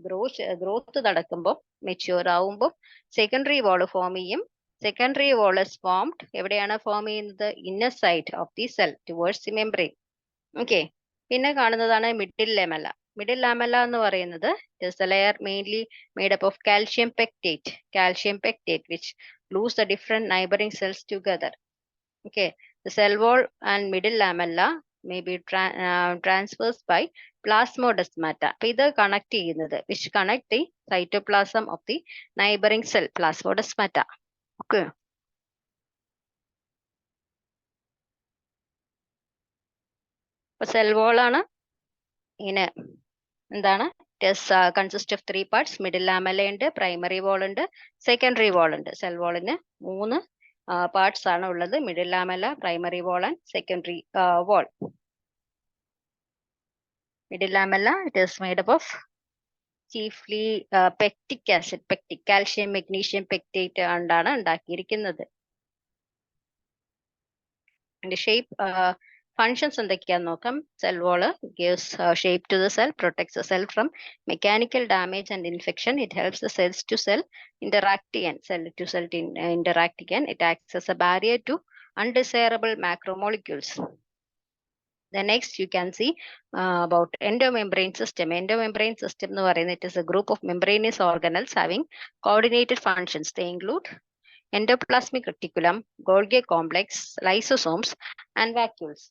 growth നടക്കുമ്പോൾ mature ആവുമ്പോൾ secondary വാള് form ചെയ്യും. Secondary wall is formed എവിടെയാണ് form ചെയ്യുന്നത്? Inner side of the cell towards the membrane. Okay, പിന്നെ കാണുന്നതാണ് മിഡിൽ ലാമെല്ല. മിഡിൽ ലാമെല്ല എന്ന് പറയുന്നത് is the layer mainly made up of calcium pectate which glues the different neighboring cells together. Okay, the cell wall and middle lamella may be transversed by plasmodesmata. അപ്പൊ ഇത് connect ചെയ്യുന്നത് which connect the cytoplasm of the neighboring cell, plasmodesmata. Okay. അപ്പൊ cell wall ആണ് ഇങ്ങനെ എന്താണ് consist of 3 parts. Middle lamella ഉണ്ട്, primary വാൾ ഉണ്ട്, secondary വാൾ ഉണ്ട്. സെൽ വാളിന് 3 പാർട്സ് ആണ് ഉള്ളത്. Middle lamella, primary wall and secondary wall. Middle lamella it is made up of chiefly pectic acid, calcium magnesium pectate കൊണ്ടാണ് ഉണ്ടാക്കിയിരിക്കുന്നത്. ഷേപ്പ് functions എന്തൊക്കെയാന്ന് നോക്കാം. Cell wall gives shape to the cell, protects the cell from mechanical damage and infection. It helps the cells to cell interact ചെയ്യാൻ, cell to cell interact ചെയ്യാൻ. It acts as a barrier to undesirable macromolecules. The next you can see about endomembrane system. Endomembrane system എന്ന് പറയുന്നത് it is a group of membranous organelles having coordinated functions. They include endoplasmic reticulum, Golgi complex, lysosomes and vacuoles.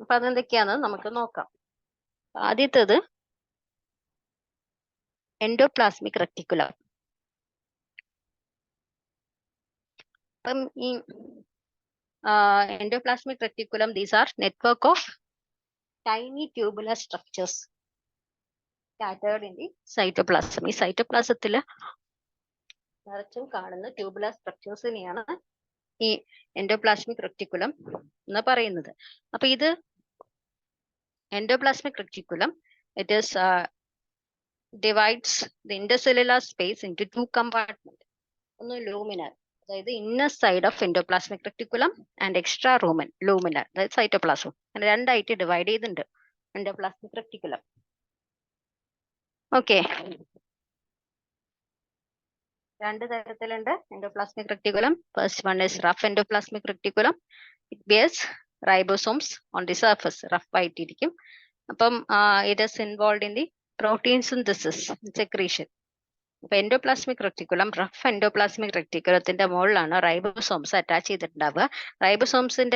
അപ്പൊ അതെന്തൊക്കെയാന്ന് നമുക്ക് നോക്കാം. ആദ്യത്തേത് endoplasmic reticulum. അപ്പം ഈ endoplasmic reticulum, these are network of tiny tubular structures scattered in the cytoplasm. ഈ സൈറ്റോപ്ലാസത്തില് നിറച്ചും കാണുന്ന tubular സ്ട്രക്ചേഴ്സിനെയാണ് ഈ എൻഡോപ്ലാസ്മിക് റെറ്റിക്കുലം എന്ന് പറയുന്നത്. അപ്പൊ ഇത് endoplasmic reticulum it is divides the intercellular space into 2 compartments. ഒന്ന് ലൂമിനർ, അതായത് inner side of endoplasmic reticulum and extra luminal, അതായത് സൈറ്റോപ്ലാസം. അങ്ങനെ രണ്ടായിട്ട് ഡിവൈഡ് ചെയ്തിട്ടുണ്ട് എൻഡോപ്ലാസ്മിക് റെറ്റിക്കുലം. ഓക്കെ, രണ്ട് തരത്തിലുണ്ട് endoplasmic reticulum. First one is rough endoplasmic reticulum. It bears ribosomes on the surface, rough ആയിട്ടിരിക്കും. അപ്പം it is involve in the protein synthesis, secretion. അപ്പൊ endoplasmic reticulum, rough endoplasmic റെറ്റിക്കുലത്തിന്റെ മുകളിലാണ് ribosomes attach ചെയ്തിട്ടുണ്ടാവുക. Ribosomes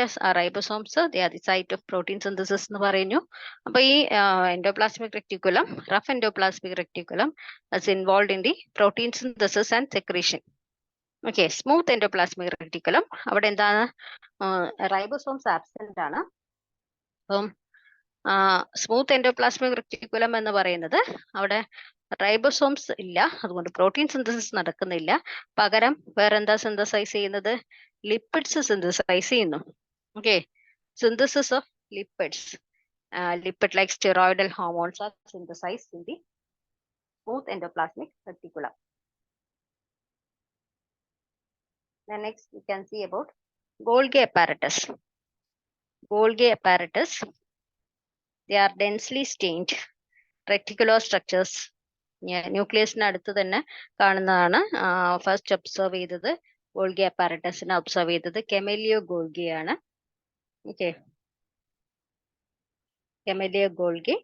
the site of protein synthesis എന്ന് പറയുന്നു. അപ്പൊ ഈ endoplasmic reticulum, rough endoplasmic reticulum is involve in the protein synthesis and secretion. Okay, smooth endoplasmic reticulum, അവിടെ എന്താണ് റൈബോസോംസ് ആബ്സെന്റ് ആണ്. അപ്പം സ്മൂത്ത് എൻഡോപ്ലാസ്മിക് റെറ്റിക്കുലം എന്ന് പറയുന്നത് അവിടെ റൈബോസോംസ് ഇല്ല, അതുകൊണ്ട് പ്രോട്ടീൻ സിന്തസിസ് നടക്കുന്നില്ല. പകരം വേറെന്താ സിന്തസൈസ് ചെയ്യുന്നത്? ലിപ്പിഡ്സ് സിന്തസൈസ് ചെയ്യുന്നു. Okay, synthesis of lipids. Lipid like steroidal hormones are synthesized in the smooth endoplasmic reticulum. Then next we can see about Golgi apparatus. Golgi apparatus, they are densely stained reticular structures. ന്യൂക്ലിയസിന് അടുത്ത് തന്നെ കാണുന്നതാണ്. First observe ചെയ്തത് Golgi അപ്പാരറ്റസിനെ observe ചെയ്തത് Camillo ഗോൾഗിയാണ്. Okay, Camellia golgi,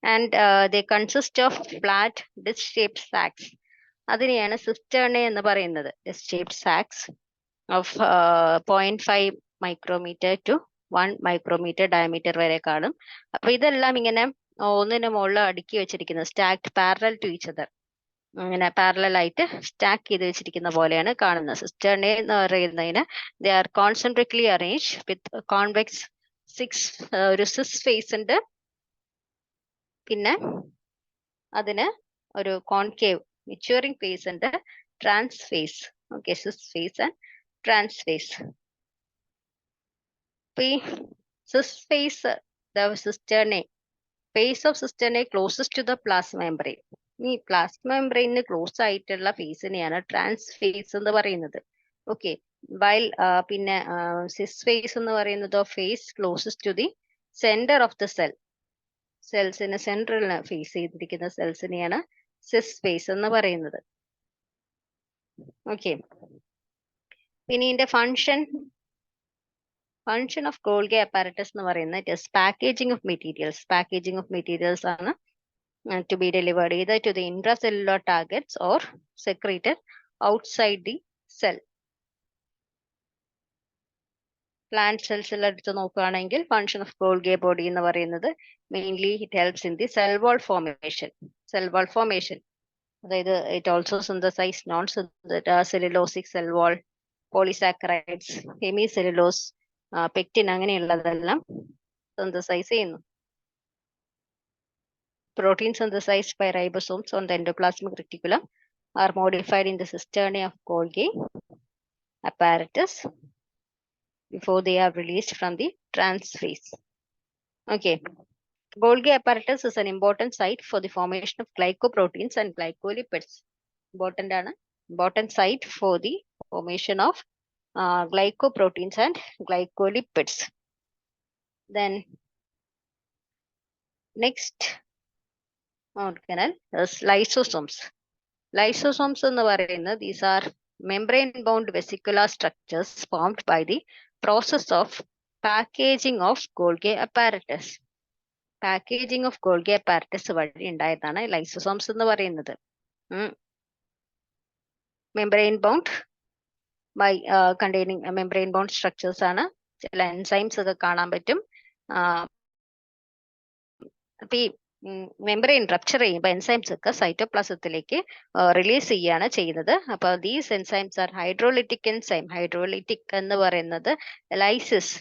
and they consist of flat disc-shaped sacs. അതിനെയാണ് സിസ്റ്റേർണെ എന്ന് പറയുന്നത്. Disc-shaped sacs of 0.5 micrometer to 1 micrometer diameter വരെ കാണും. അപ്പൊ ഇതെല്ലാം ഇങ്ങനെ ഒന്നിന് മുകളിൽ അടുക്കി വെച്ചിരിക്കുന്നത്, stacked parallel to each other, അങ്ങനെ പാരലൽ ആയിട്ട് സ്റ്റാക്ക് ചെയ്ത് വെച്ചിരിക്കുന്ന പോലെയാണ് കാണുന്നത്. സിസ്റ്റേർണെ എന്ന് പറയുന്നതിന് they are concentrically arranged with convex ഒരു സിസ് ഫേസ് ഉണ്ട്, പിന്നെ അതിന് ഒരു കോൺകേവ് മെച്യൂറിംഗ് ഫേസ് ഉണ്ട്, trans face. Okay, cis face and trans face. ഈ cis face, cisternae, face of cisternae closest to the plasma membrane. ഈ പ്ലാസ്മ മെംബ്രെയിനിന് ക്ലോസ് ആയിട്ടുള്ള ഫേസിനെയാണ് ട്രാൻസ് ഫേസ് എന്ന് പറയുന്നത്. ഓക്കെ, വൈൽ പിന്നെ സിസ് ഫേസ് എന്ന് പറയുന്നത് face closest to the centre of the cell, സെൽസിന് സെൻട്രലിന് ഫേസ് ചെയ്തിരിക്കുന്ന സെൽസിനെയാണ് സിസ് ഫേസ് എന്ന് പറയുന്നത്. ഓക്കെ, പിന്നെ ഇതിന്റെ ഫങ്ഷൻ ഓഫ് ഗോൾഗി അപ്പാരറ്റസ് എന്ന് പറയുന്നത് it is packaging of materials. Packaging of materials ആണ് to be delivered either to the intracellular targets or secreted outside the cell. Plant സെൽസിൽ എടുത്ത് നോക്കുകയാണെങ്കിൽ ഫങ്ഷൻ ഓഫ് ഗോൾഗി ബോഡി എന്ന് പറയുന്നത് mainly it helps in the cell wall formation. Cell wall formation, അതായത് it also synthesize non cellulosic cell wall, polysaccharides, hemi cellulose, pectin, അങ്ങനെയുള്ളതെല്ലാം synthesize ചെയ്യുന്നു. Protein synthesized by ribosomes on the endoplasmic reticulum are modified in the cisternae of Golgi apparatus before they are released from the trans phase. Okay, Golgi apparatus is an important site for the formation of glycoproteins and glycolipids. Important site for the formation of glycoproteins and glycolipids. Then next organelle is lysosomes. Lysosomes എന്ന് പറയുന്നത് these are membrane bound vesicular structures formed by the process of packaging of Golgi apparatus. Packaging of Golgi apparatus വഴി ഉണ്ടായതാണ് lysosomes എന്ന് പറയുന്നത്. Membrane bound by containing membrane bound structures ആണ്. ചില enzymes ഒക്കെ കാണാൻ പറ്റും. അപ്പൊ ഈ മെംബ്രെയിൻ റപ്ചർ ചെയ്യുമ്പോൾ എൻസൈംസ് ഒക്കെ സൈറ്റോപ്ലാസത്തിലേക്ക് റിലീസ് ചെയ്യാണ് ചെയ്യുന്നത്. അപ്പൊ ദീസ് എൻസൈംസ് ആർ ഹൈഡ്രോലിറ്റിക് എൻസൈം. ഹൈഡ്രോലിറ്റിക് എന്ന് പറയുന്നത് ലൈസിസ്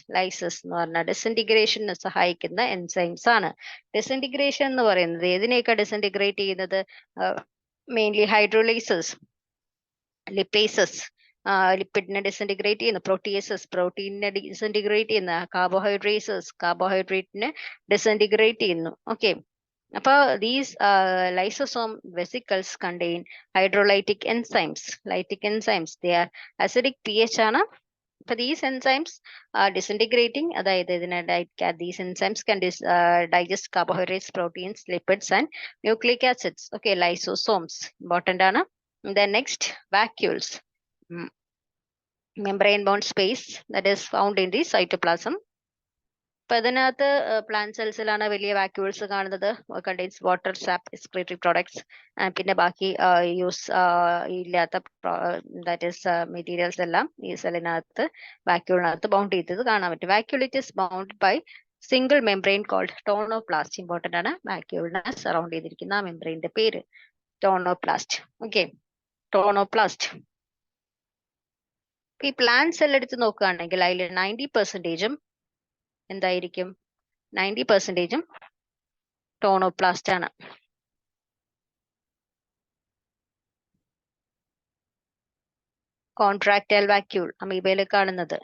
എന്ന് പറഞ്ഞാൽ ഡിസിൻറ്റിഗ്രേഷന് സഹായിക്കുന്ന എൻസൈംസ് ആണ്. ഡിസിൻറ്റിഗ്രേഷൻ എന്ന് പറയുന്നത് ഏതിനെയൊക്കെ ഡിസിൻറ്റിഗ്രേറ്റ് ചെയ്യുന്നത്? മെയിൻലി ഹൈഡ്രോലൈസസ്, ലിപ്പേസസ് ലിപ്പിഡിനെ ഡിസിൻറ്റിഗ്രേറ്റ് ചെയ്യുന്നു, പ്രോട്ടിയേസസ് പ്രോട്ടീനിനെ ഡിസിൻറ്റിഗ്രേറ്റ് ചെയ്യുന്ന, കാർബോഹൈഡ്രേറ്റ്സ് കാർബോഹൈഡ്രേറ്റിനെ ഡിസിൻറ്റിഗ്രേറ്റ് ചെയ്യുന്നു. ഓക്കെ, അപ്പൊ these lysosome vesicles contain hydrolytic enzymes. Lytic enzymes, they are acidic pH ആണ്. അപ്പൊ these enzymes are disintegrating, അതായത് ഇതിനെ these enzymes can digest carbohydrates, proteins, lipids and nucleic acids. Okay, lysosomes important ആണ്. Then next, vacuoles, membrane bound space that is found in the cytoplasm. അപ്പൊ അതിനകത്ത് plant സെൽസിലാണ് വലിയ vacuoles കാണുന്നത്. Contains water, sap, excretory products. പിന്നെ ബാക്കി use ഇല്ലാത്ത that is materials എല്ലാം ഈ സെല്ലിനകത്ത് വാക്യൂളിനകത്ത് ബൗണ്ട് ചെയ്തത് കാണാൻ പറ്റും. Vacuole it is bound by single membrane called tonoplast. Important ആണ്. വാക്യൂളിനെ സറൗണ്ട് ചെയ്തിരിക്കുന്ന ആ മെംബ്രെയിന്റെ പേര് ടോണോപ്ലാസ്റ്റ്. Okay, tonoplast. ഈ പ്ലാന്റ് സെൽ എടുത്ത് നോക്കുകയാണെങ്കിൽ അതിൽ 90% എന്തായിരിക്കും? 90% ടോണോപ്ലാസ്റ്റ് ആണ്. കോൺട്രാക്ടൈൽ വാക്യൂൾ അമീബയിൽ കാണുന്നത്,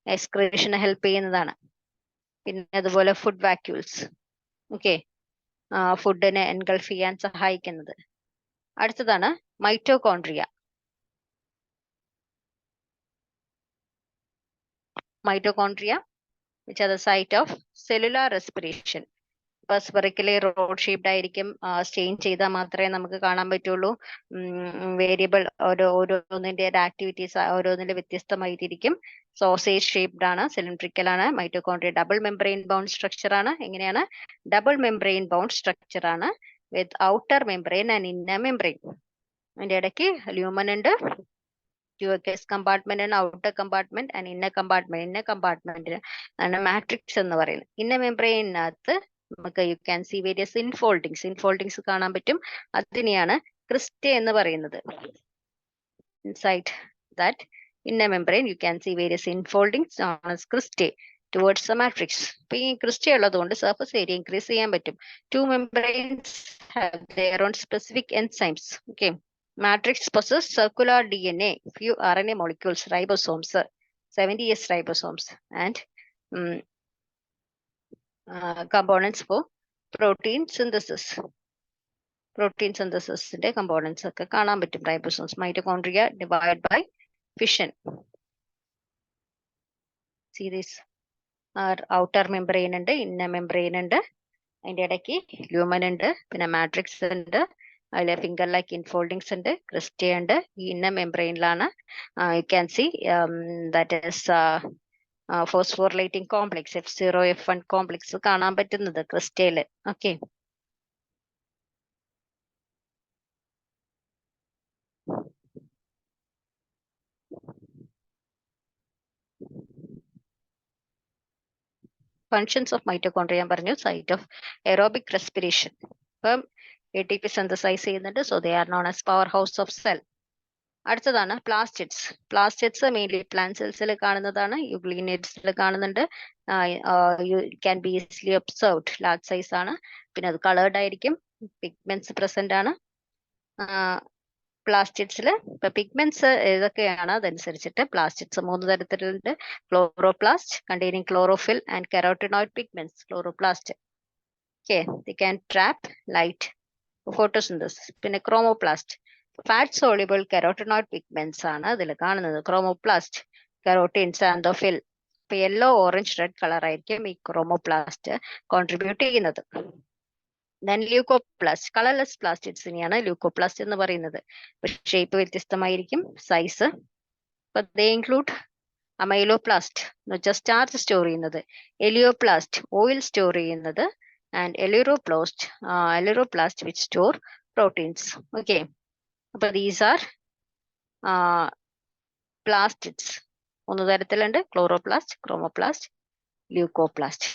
എക്സ്ക്രീഷന് ഹെൽപ്പ് ചെയ്യുന്നതാണ്. പിന്നെ അതുപോലെ ഫുഡ് വാക്യൂൾസ്, ഓക്കെ, ഫുഡിനെ എൻഗൾഫ് ചെയ്യാൻ സഹായിക്കുന്നത്. അടുത്തതാണ് mitochondria. Mitochondria, which are the site of cellular respiration. ഇപ്പൊ സ്പെറിക്കലി റോഡ് ഷേപ്ഡ് ആയിരിക്കും, സ്റ്റെയിൻ ചെയ്താൽ മാത്രമേ നമുക്ക് കാണാൻ പറ്റുള്ളൂ. Variable ഓരോന്നിന്റെ activities ഓരോന്നിന്റെ വ്യത്യസ്തമായിട്ടിരിക്കും. സോസേജ് ഷേപ്ഡ് ആണ്, സിലിണ്ട്രിക്കൽ ആണ്. Mitochondria double membrane bound structure ആണ്. എങ്ങനെയാണ്? ഡബിൾ മെംബ്രെയിൻ ബൗണ്ട് സ്ട്രക്ചർ ആണ്, വിത്ത് outer membrane and inner membrane. അതിന്റെ ഇടയ്ക്ക് ലൂമൻ ഉണ്ട്, ക്യൂഎക്സ് കമ്പാർട്ട്മെന്റ് ആണ്, outer compartment and inner compartment. Inner കമ്പാർട്ട്മെന്റിന് ആണ് മാട്രിക്സ് എന്ന് പറയുന്നത്. ഇന്നർ മെംബ്രെയിനകത്ത് നമുക്ക് U can C various infoldings കാണാൻ പറ്റും. അതിനെയാണ് ക്രിസ്റ്റ എന്ന് പറയുന്നത്. Inside that inner membrane you can see various infoldings known as cristae towards the matrix. ഇപ്പൊ ഈ ക്രിസ്റ്റ ഉള്ളതുകൊണ്ട് സർഫസ് ഏരിയ ഇൻക്രീസ് ചെയ്യാൻ പറ്റും. Two membranes have their own specific enzymes. Okay. Matrix possesses circular DNA, few RNA molecules, ribosomes, 70S ribosomes, and components for protein synthesis. Protein synthesis components ഒക്കെ കാണാൻ പറ്റും ribosomes. Mitochondria divide by fission. See this outer membrane ഉണ്ട്, inner membrane ഉണ്ട്, അതിന്റെ ഇടയ്ക്ക് lumen ഉണ്ട്, പിന്നെ matrix ഉണ്ട്, അതിലെ ഫിംഗർ ലൈക്ക് ഇൻഫോൾഡിങ്സ് ഉണ്ട്, ക്രിസ്റ്റ ഉണ്ട്. ഈ ഇന്നർ മെംബ്രെയിനിലാണ് you can see that is phosphorylating complex F0 F1 complex കാണാൻ പറ്റുന്നത് ക്രിസ്റ്റയില്. ഓക്കെ, ഫങ്ഷൻസ് ഓഫ് മൈറ്റോകോൺട്രിയ ഞാൻ പറഞ്ഞു. Site of aerobic respiration. ഇപ്പം ATP സിന്തസൈസ് ചെയ്യുന്നുണ്ട്, so they are known as power house of cell. അടുത്തതാണ് പ്ലാസ്റ്റിഡ്സ്. പ്ലാസ്റ്റിഡ്സ് മെയിൻലി പ്ലാന്റ് സെൽസിൽ കാണുന്നതാണ്, യുഗ്ലീനേറ്റ്സിൽ കാണുന്നുണ്ട്. Can be easily observed, large size ആണ്, പിന്നെ അത് കളേർഡ് ആയിരിക്കും, പിഗ്മെന്റ്സ് പ്രസന്റ് ആണ് പ്ലാസ്റ്റിഡ്സിൽ. ഇപ്പൊ പിഗ്മെന്റ്സ് ഏതൊക്കെയാണ് അതനുസരിച്ചിട്ട് പ്ലാസ്റ്റിഡ്സ് 3 തരത്തിലുണ്ട്. Chloroplast containing chlorophyll and carotenoid pigments, chloroplast. Okay, the can trap light, photosynthesis. പിന്നെ chromoplast, fat soluble carotenoid pigments ആണ് അതിൽ കാണുന്നത്. Chromoplast, carotenes, xanthophyll. ഇപ്പൊ യെല്ലോ, ഓറഞ്ച്, റെഡ് കളർ ആയിരിക്കും ഈ ക്രോമോപ്ലാസ്റ്റ് കോൺട്രിബ്യൂട്ട് ചെയ്യുന്നത്. ദെൻ ല്യൂക്കോപ്ലാസ്റ്റ്, കളർലെസ് പ്ലാസ്റ്റിഡ്സിനെയാണ് ല്യൂക്കോപ്ലാസ്റ്റ് എന്ന് പറയുന്നത്. ഷേപ്പ് വ്യത്യസ്തമായിരിക്കും, size. They include amyloplast starch store ചെയ്യുന്നത്, എലിയോപ്ലാസ്റ്റ് ഓയിൽ സ്റ്റോർ ചെയ്യുന്നത്, and aleuroplast which store proteins. Okay, അപ്പൊ ദീസ് ആർ പ്ലാസ്റ്റിഡ്സ്. 3 തരത്തിലുണ്ട്, ക്ലോറോപ്ലാസ്റ്റ്, ക്രോമോപ്ലാസ്റ്റ്, ല്യൂക്കോപ്ലാസ്റ്റ്.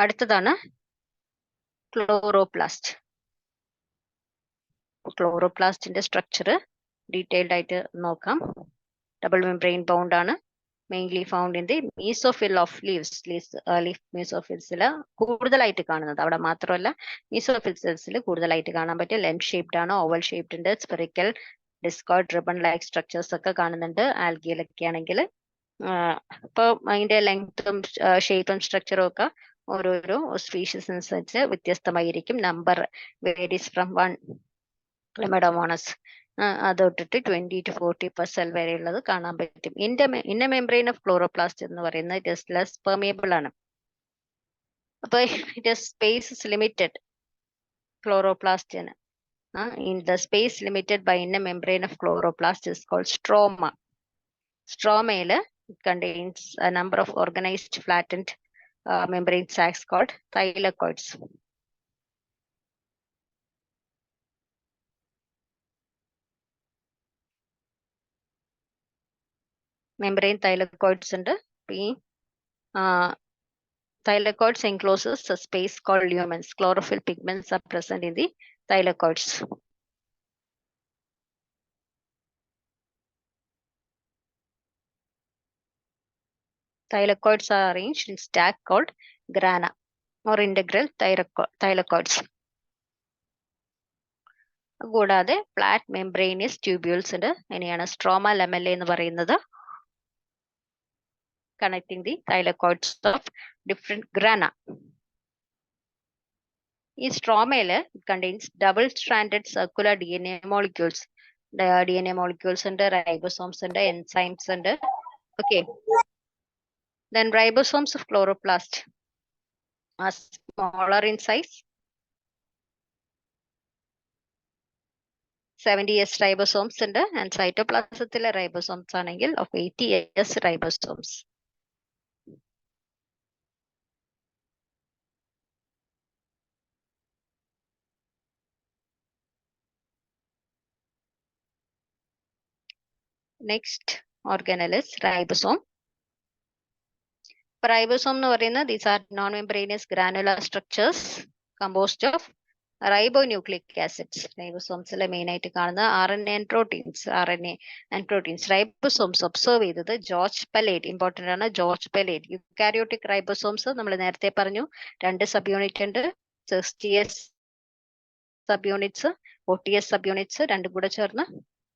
അടുത്തതാണ് ക്ലോറോപ്ലാസ്റ്റ്. ക്ലോറോപ്ലാസ്റ്റിന്റെ സ്ട്രക്ചർ ഡീറ്റെയിൽഡ് ആയിട്ട് നോക്കാം. ഡബിൾ മെംബ്രെയിൻ ബൗണ്ട് ആണ്, mainly found in the mesophyll of leaves. Leaf മീസോഫിൽസിൽ കൂടുതലായിട്ട് കാണുന്നത്. അവിടെ മാത്രമല്ല, മീസോഫിൽ സെൽസിൽ കൂടുതലായിട്ട് കാണാൻ പറ്റും. ലെൻസ് ഷേപ്ഡ് ആണ്, ഓവൽ ഷേപ്ഡ് ഉണ്ട്, spherical, discoid, ribbon like structures ഒക്കെ കാണുന്നുണ്ട് ആൽഗിയിലൊക്കെ ആണെങ്കിൽ. ഇപ്പൊ അതിന്റെ ലെങ്ത്തും ഷേപ്പും സ്ട്രക്ചറും ഒക്കെ ഓരോരോ സ്പീഷീസ് അനുസരിച്ച് വ്യത്യസ്തമായിരിക്കും. Number varies from 1 ക്ലെമഡോമോണസ് അതൊട്ടിട്ട് 20 to 40 per cell വരെയുള്ളത് കാണാൻ പറ്റും. ഇന്നർ മെംബ്രെയിൻ ഓഫ് ക്ലോറോപ്ലാസ്റ്റ് എന്ന് പറയുന്നത് ഇറ്റ് ഈസ് ലെസ് പെർമിയബിൾ ആണ്. അപ്പൊ ഇറ്റ് ഈസ് സ്പേസ് ലിമിറ്റഡ് ക്ലോറോപ്ലാസ്റ്റിന്. In the space limited by inner membrane of chloroplast is called stroma. Stroma contains a number of organized flattened membrane sacs called thylakoids. Membrane thylakoids ഉണ്ട്. Thylakoids encloses a space called lumens. Chlorophyll pigments are present in the thylakoids. Thylakoids are arranged in stack called grana or integral thylakoids. കൂടാതെ flat membranous tubules ഉണ്ട്. അതിനെയാണ് stroma lamella എന്ന് പറയുന്നത്. Connecting the thylakoids of different grana. ഈ സ്ട്രോമയില് contains double stranded circular DNA molecules. DNA molecules ഉണ്ട്, ribosomes ഉണ്ട്, enzymes ഉണ്ട്. Okay. Then ribosomes of chloroplast are smaller in size. 70S ribosomes ഉണ്ട്, and cytoplasmത്തിലെ ribosomes ആണെങ്കിൽ of 80S ribosomes. Next organelle is ribosome. Ribosome എന്ന് പറയുന്നത് these are non-membranous granular structures composed of ribonucleic acids. റൈബോസോംസിലെ main ആയിട്ട് കാണുന്ന RNA and proteins. Ribosomes observe ചെയ്തത് George Palade. Important ആണ് George Palade. Eukaryotic ribosomes നമ്മൾ നേരത്തെ പറഞ്ഞു 2 സബ് യൂണിറ്റ് ഉണ്ട്. 60S sub units, 40S sub units, രണ്ടും കൂടെ ചേർന്ന്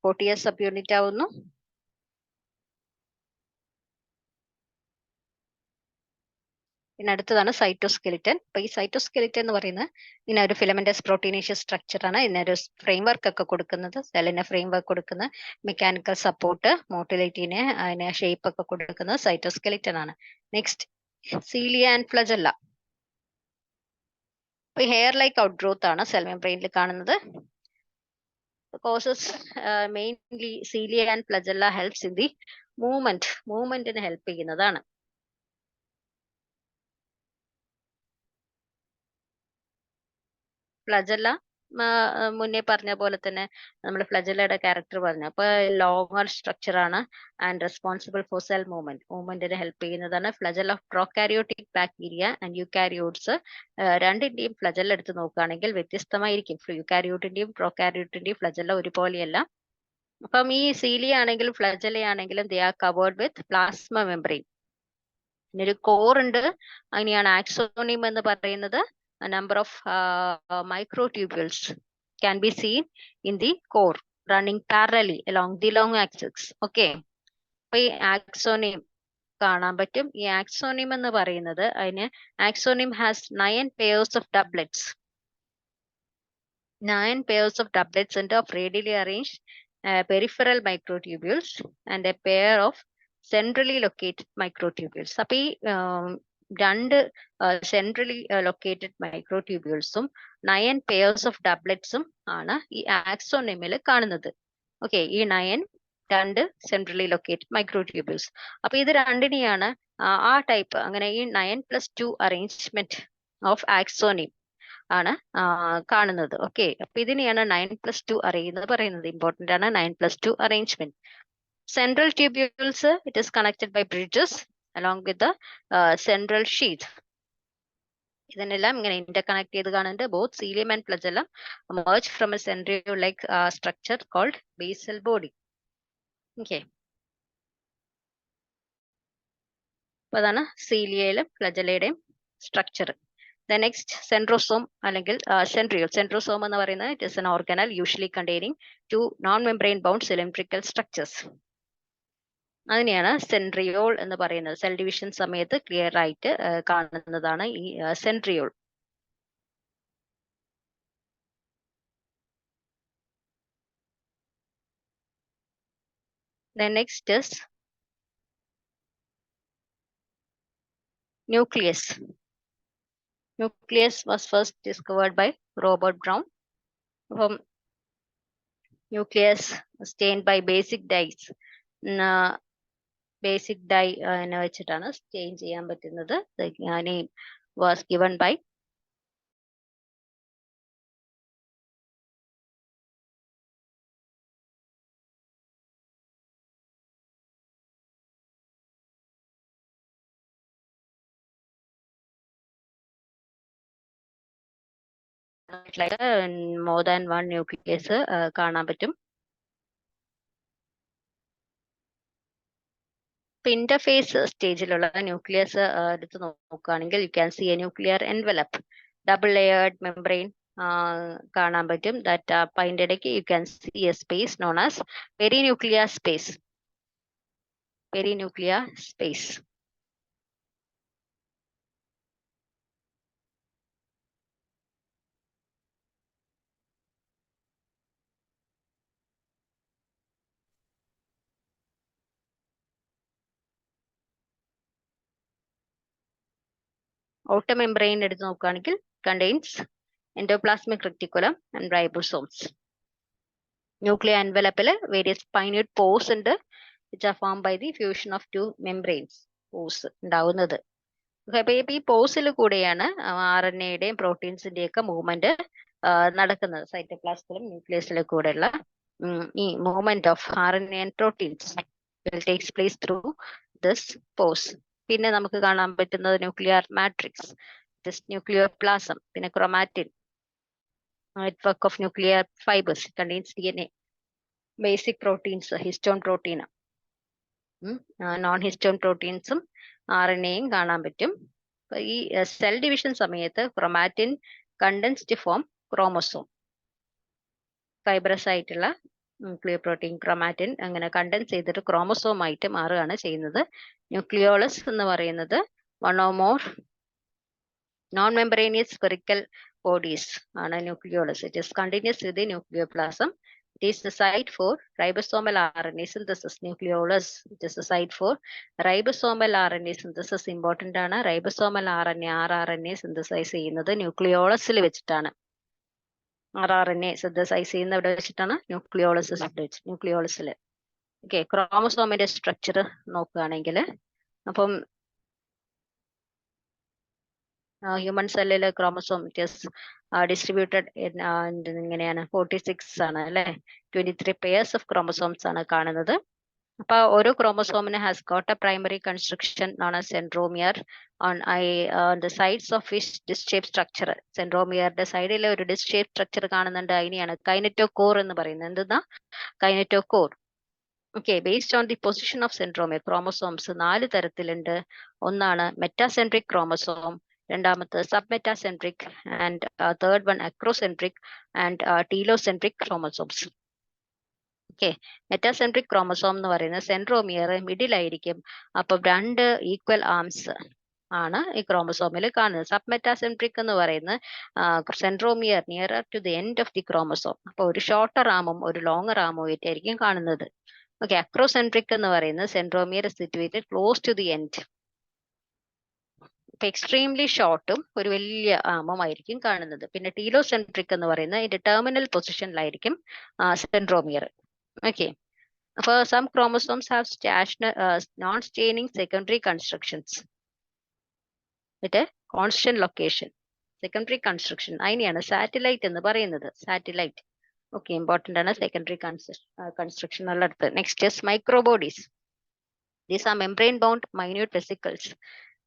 40S സബ് യൂണിറ്റ് ആവുന്നു. പിന്നെ അടുത്തതാണ് സൈറ്റോസ്കെലിറ്റൻ. അപ്പൊ ഈ സൈറ്റോസ്കെലിറ്റൻ എന്ന് പറയുന്നത് ഇങ്ങനെ ഒരു ഫിലമെന്റസ് പ്രോട്ടീനേഷ്യസ് സ്ട്രക്ചർ ആണ്. ഇതിനൊരു ഫ്രെയിംവർക്ക് ഒക്കെ കൊടുക്കുന്നത്, സെല്ലിന് ഫ്രെയിംവർക്ക് കൊടുക്കുന്ന മെക്കാനിക്കൽ സപ്പോർട്ട്, മോട്ടിലിറ്റിനെ അതിനെ ഷേപ്പ് ഒക്കെ കൊടുക്കുന്നത് സൈറ്റോസ്കെലിറ്റൻ ആണ്. Next cilia and flagella. ഇപ്പൊ ഹെയർ ലൈക്ക് ഔട്ട് ഗ്രോത്ത് ആണ് സെൽ മെംബ്രെയിനിൽ കാണുന്നത്. Causes mainly cilia and flagella helps in the മൂവ്മെന്റിന് ഹെൽപ്പ് ചെയ്യുന്നതാണ്. ഫ്ലജല്ല മുന്നേ പറഞ്ഞ പോലെ തന്നെ നമ്മൾ ഫ്ലജല്ലയുടെ ക്യാരക്ടർ പറഞ്ഞു. അപ്പൊ ലോങ്ങർ സ്ട്രക്ചർ ആണ് ആൻഡ് റെസ്പോൺസിബിൾ ഫോർ സെൽ മൂവ്മെന്റിന് ഹെൽപ്പ് ചെയ്യുന്നതാണ്. Flagella of prokaryotic bacteria and eukaryotes. രണ്ടിന്റെയും ഫ്ലജല്ല എടുത്ത് നോക്കുകയാണെങ്കിൽ വ്യത്യസ്തമായിരിക്കും. യൂകാരിയോട്ടിന്റെയും പ്രോകാരിയോട്ടിന്റെയും ഫ്ലജല്ല ഒരുപോലെയല്ല. അപ്പം ഈ സീലിയ ആണെങ്കിലും ഫ്ലജല്ല ആണെങ്കിലും they are covered with plasma membrane. ഒരു കോർ ഉണ്ട്, അതിനെയാണ് ആക്സോണിയം എന്ന് പറയുന്നത്. A number of microtubules can be seen in the core running parallelly along the long axis. Okay. അപ്പൊ ഈ ആക്സോണിയം കാണാൻ പറ്റും. ഈ ആക്സോണിയം എന്ന് പറയുന്നത് അതിന് ആക്സോണിയം has 9 pairs of doublets. 9 pairs of doublets ഉണ്ട് of radially arranged peripheral microtubules and a pair of centrally located microtubules. അപ്പൊ ഈ രണ്ട് സെൻട്രലി ലൊക്കേറ്റഡ് മൈക്രോട്യൂബ്യൂൾസും 9 pairs ഓഫ് ഡബ്ലറ്റ്സും ആണ് ഈ ആക്സോണിയമിൽ കാണുന്നത്. ഓക്കെ. ഈ 9 രണ്ട് സെൻട്രലി ലൊക്കേറ്റഡ് മൈക്രോട്യൂബ്യൂൾസ്. അപ്പൊ ഇത് രണ്ടിനെയാണ് ആ ടൈപ്പ്, അങ്ങനെ ഈ 9+2 അറേഞ്ച്മെന്റ് ഓഫ് ആക്സോണിയം ആണ് കാണുന്നത്. ഓക്കെ. അപ്പൊ ഇതിനെയാണ് 9+2 അറേ എന്ന് പറയുന്നത്. ഇമ്പോർട്ടന്റ് ആണ് 9+2 arrangement. Central tubules, it is connected by bridges along with the central sheath. ഇതിനെല്ലാം ഇങ്ങനെ ഇന്റർകണക്ട് ചെയ്ത് കാണുന്നുണ്ട്. Both cilium and flagellum merge from a centriole-like structure called basal body. Okay. അപ്പൊ അതാണ് സീലിയയിലും ഫ്ലജല്ലയുടെയും സ്ട്രക്ചർ. The next centrosome അല്ലെങ്കിൽ centriole. Centrosome എന്ന് പറയുന്നത് it is an organelle usually containing 2 non-membrane bound cylindrical structures. അതിനെയാണ് സെൻട്രിയോൾ എന്ന് പറയുന്നത്. സെൽ ഡിവിഷൻ സമയത്ത് clear ആയിട്ട് കാണുന്നതാണ് ഈ centriole. Then next is nucleus. Nucleus was first discovered by Robert Brown. Nucleus stained by basic dyes. Basic dye എന്ന് വെച്ചിട്ടാണ് stain ചെയ്യാൻ പറ്റുന്നത്. Name was given by more than one nucleus കാണാൻ പറ്റും. ഇന്റർഫേസ് സ്റ്റേജിലുള്ള ന്യൂക്ലിയസ് എടുത്ത് നോക്കുകയാണെങ്കിൽ you can see a nuclear envelope, double layered membrane, കാണാൻ പറ്റും. ദാറ്റ് അപ്പൊ അതിൻ്റെ ഇടയ്ക്ക് you can see a space known as perinuclear space. Perinuclear space. Outer membrane എടുത്ത് നോക്കുകയാണെങ്കിൽ contains endoplasmic reticulum and ribosomes. Nuclear envelope various minute pores ഉണ്ട്, which are formed by the fusion of two membranes. pores ഉണ്ടാവുന്നത്. അപ്പൊ ഈ പോസിൽ കൂടെയാണ് RNA-യുടെയും പ്രോട്ടീൻസിന്റെയും ഒക്കെ movement നടക്കുന്നത്. സൈറ്റോപ്ലാസത്തിലും ന്യൂക്ലിയസിലും കൂടെയുള്ള ഈ movement of RNA and proteins will takes place through this pores. പിന്നെ നമുക്ക് കാണാൻ പറ്റുന്നത് ന്യൂക്ലിയർ മാട്രിക്സ്, ന്യൂക്ലിയർ പ്ലാസം, പിന്നെ chromatin, network of nuclear fibres, contains DNA, basic proteins, histone protein, non histone പ്രോട്ടീൻസും RNA-യും കാണാൻ പറ്റും. ഈ സെൽ ഡിവിഷൻ സമയത്ത് chromatin condensed form chromosome, fibrous ആയിട്ടുള്ള ന്യൂക്ലിയർ പ്രോട്ടീൻ ക്രോമാറ്റിൻ അങ്ങനെ കണ്ടൻസ് ചെയ്തിട്ട് ക്രോമോസോം ആയിട്ട് മാറുകയാണ് ചെയ്യുന്നത്. ന്യൂക്ലിയോളസ് എന്ന് പറയുന്നത് one or more non membranous spherical bodies ആണ് nucleolus. It is continuous with the nucleoplasm. It is the site for ribosomal RNA synthesis. Nucleolus, it is the site for ribosomal RNA synthesis. Important ആണ്. ribosomal RNA, rRNA synthesize ചെയ്യുന്നത് ന്യൂക്ലിയോളസിൽ വെച്ചിട്ടാണ്. rRNA synthesize ചെയ്യുന്ന എവിടെ വെച്ചിട്ടാണ്? ന്യൂക്ലിയോളസിൽ. Okay, ക്രോമസോമിന്റെ structure നോക്കുകയാണെങ്കിൽ അപ്പം human സെല്ലില് chromosome it is distributed ഇങ്ങനെയാണ് 46 ആണ് അല്ലെ, 23 pairs ഓഫ് ക്രോമസോംസ് ആണ് കാണുന്നത്. അപ്പൊ ഓരോ ക്രോമസോമിന് has got a primary constriction known as centromere on the sides of which disc shape structure. സെൻട്രോമിയറിന്റെ സൈഡിലെ ഒരു ഡിസ്ക് ഷേപ്പ് സ്ട്രക്ചർ കാണുന്നുണ്ട്, അതിനെയാണ് കൈനറ്റോകോർ എന്ന് പറയുന്നത്. എന്തെന്നാ? Kinetochore. Okay, based on the position of centromere, chromosomes 4 തരത്തിലുണ്ട്. ഒന്നാണ് മെറ്റാസെൻട്രിക് ക്രോമസോം, രണ്ടാമത്തെ sub metacentric, and third one acrocentric and telocentric chromosomes. Okay, metacentric chromosome എന്ന് പറയുന്നത് സെൻട്രോമിയർ മിഡിൽ ആയിരിക്കും. അപ്പം 2 ഈക്വൽ ആംസ് ആണ് ഈ ക്രോമസോമിൽ കാണുന്നത്. സബ് മെറ്റാസെൻട്രിക് എന്ന് പറയുന്നത് centromere nearer to the end of the chromosome. അപ്പൊ ഒരു ഷോർട്ടർ ആമും ഒരു ലോങ്ങർ ആമും ആയിട്ടായിരിക്കും കാണുന്നത്. ഓക്കെ, അക്രോസെൻട്രിക് എന്ന് പറയുന്നത് centromere situated close to the end. ഇപ്പൊ എക്സ്ട്രീംലി ഷോർട്ടും ഒരു വലിയ ആമുമായിരിക്കും കാണുന്നത്. പിന്നെ ടീലോസെൻട്രിക് എന്ന് പറയുന്നത് ഇതിന്റെ ടെർമിനൽ പൊസിഷനിലായിരിക്കും സെൻട്രോമിയർ. ഓക്കെ, അപ്പൊ some chromosomes have non staining secondary constrictions with constant location. Secondary constriction അതിനെയാണ് സാറ്റലൈറ്റ് എന്ന് പറയുന്നത്. സാറ്റലൈറ്റ്. ഓക്കെ, ഇമ്പോർട്ടന്റ് ആണ് സെക്കൻഡറി കൺസ്ട്രക്ഷൻ ഉള്ളിടത്ത്. Next is microbodies. These are membrane bound minute vesicles.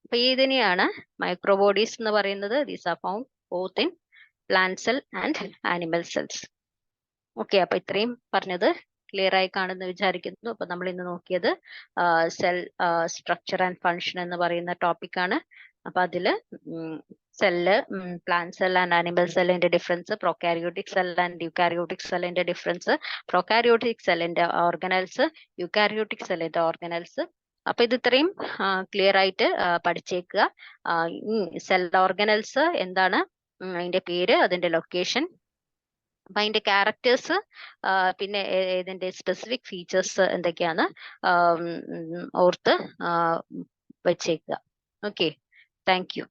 അപ്പൊ ഇതിനെയാണ് മൈക്രോബോഡീസ് എന്ന് പറയുന്നത്. These are found both in plant cell and animal cells. Okay, അപ്പൊ ഇത്രയും പറഞ്ഞത് ക്ലിയർ ആയി കാണുന്നു വിചാരിക്കുന്നു. അപ്പൊ നമ്മൾ ഇന്ന് നോക്കിയത് സെൽ സ്ട്രക്ചർ ആൻഡ് ഫങ്ഷൻ എന്ന് പറയുന്ന ടോപ്പിക്കാണ്. അപ്പൊ അതില് cell, plant cell and animal സെല്ലിന്റെ difference, prokaryotic cell and eukaryotic സെല്ലിന്റെ ഡിഫറൻസ്, പ്രൊകാരിയോട്ടിക് സെല്ലിന്റെ ഓർഗനൽസ്, യൂക്കാരിയോട്ടിക് സെല്ലിന്റെ ഓർഗനൽസ്. അപ്പൊ ഇത് ഇത്രയും ക്ലിയർ ആയിട്ട് പഠിച്ചേക്കുക. സെൽ ഓർഗനൽസ് എന്താണ്, അതിന്റെ പേര്, അതിന്റെ ലൊക്കേഷൻ, അപ്പൊ അതിന്റെ ക്യാരക്ടേഴ്സ്, പിന്നെ ഇതിന്റെ സ്പെസിഫിക് ഫീച്ചേഴ്സ് എന്തൊക്കെയാണ് ഓർത്ത് വെച്ചേക്കുക. Okay, thank you.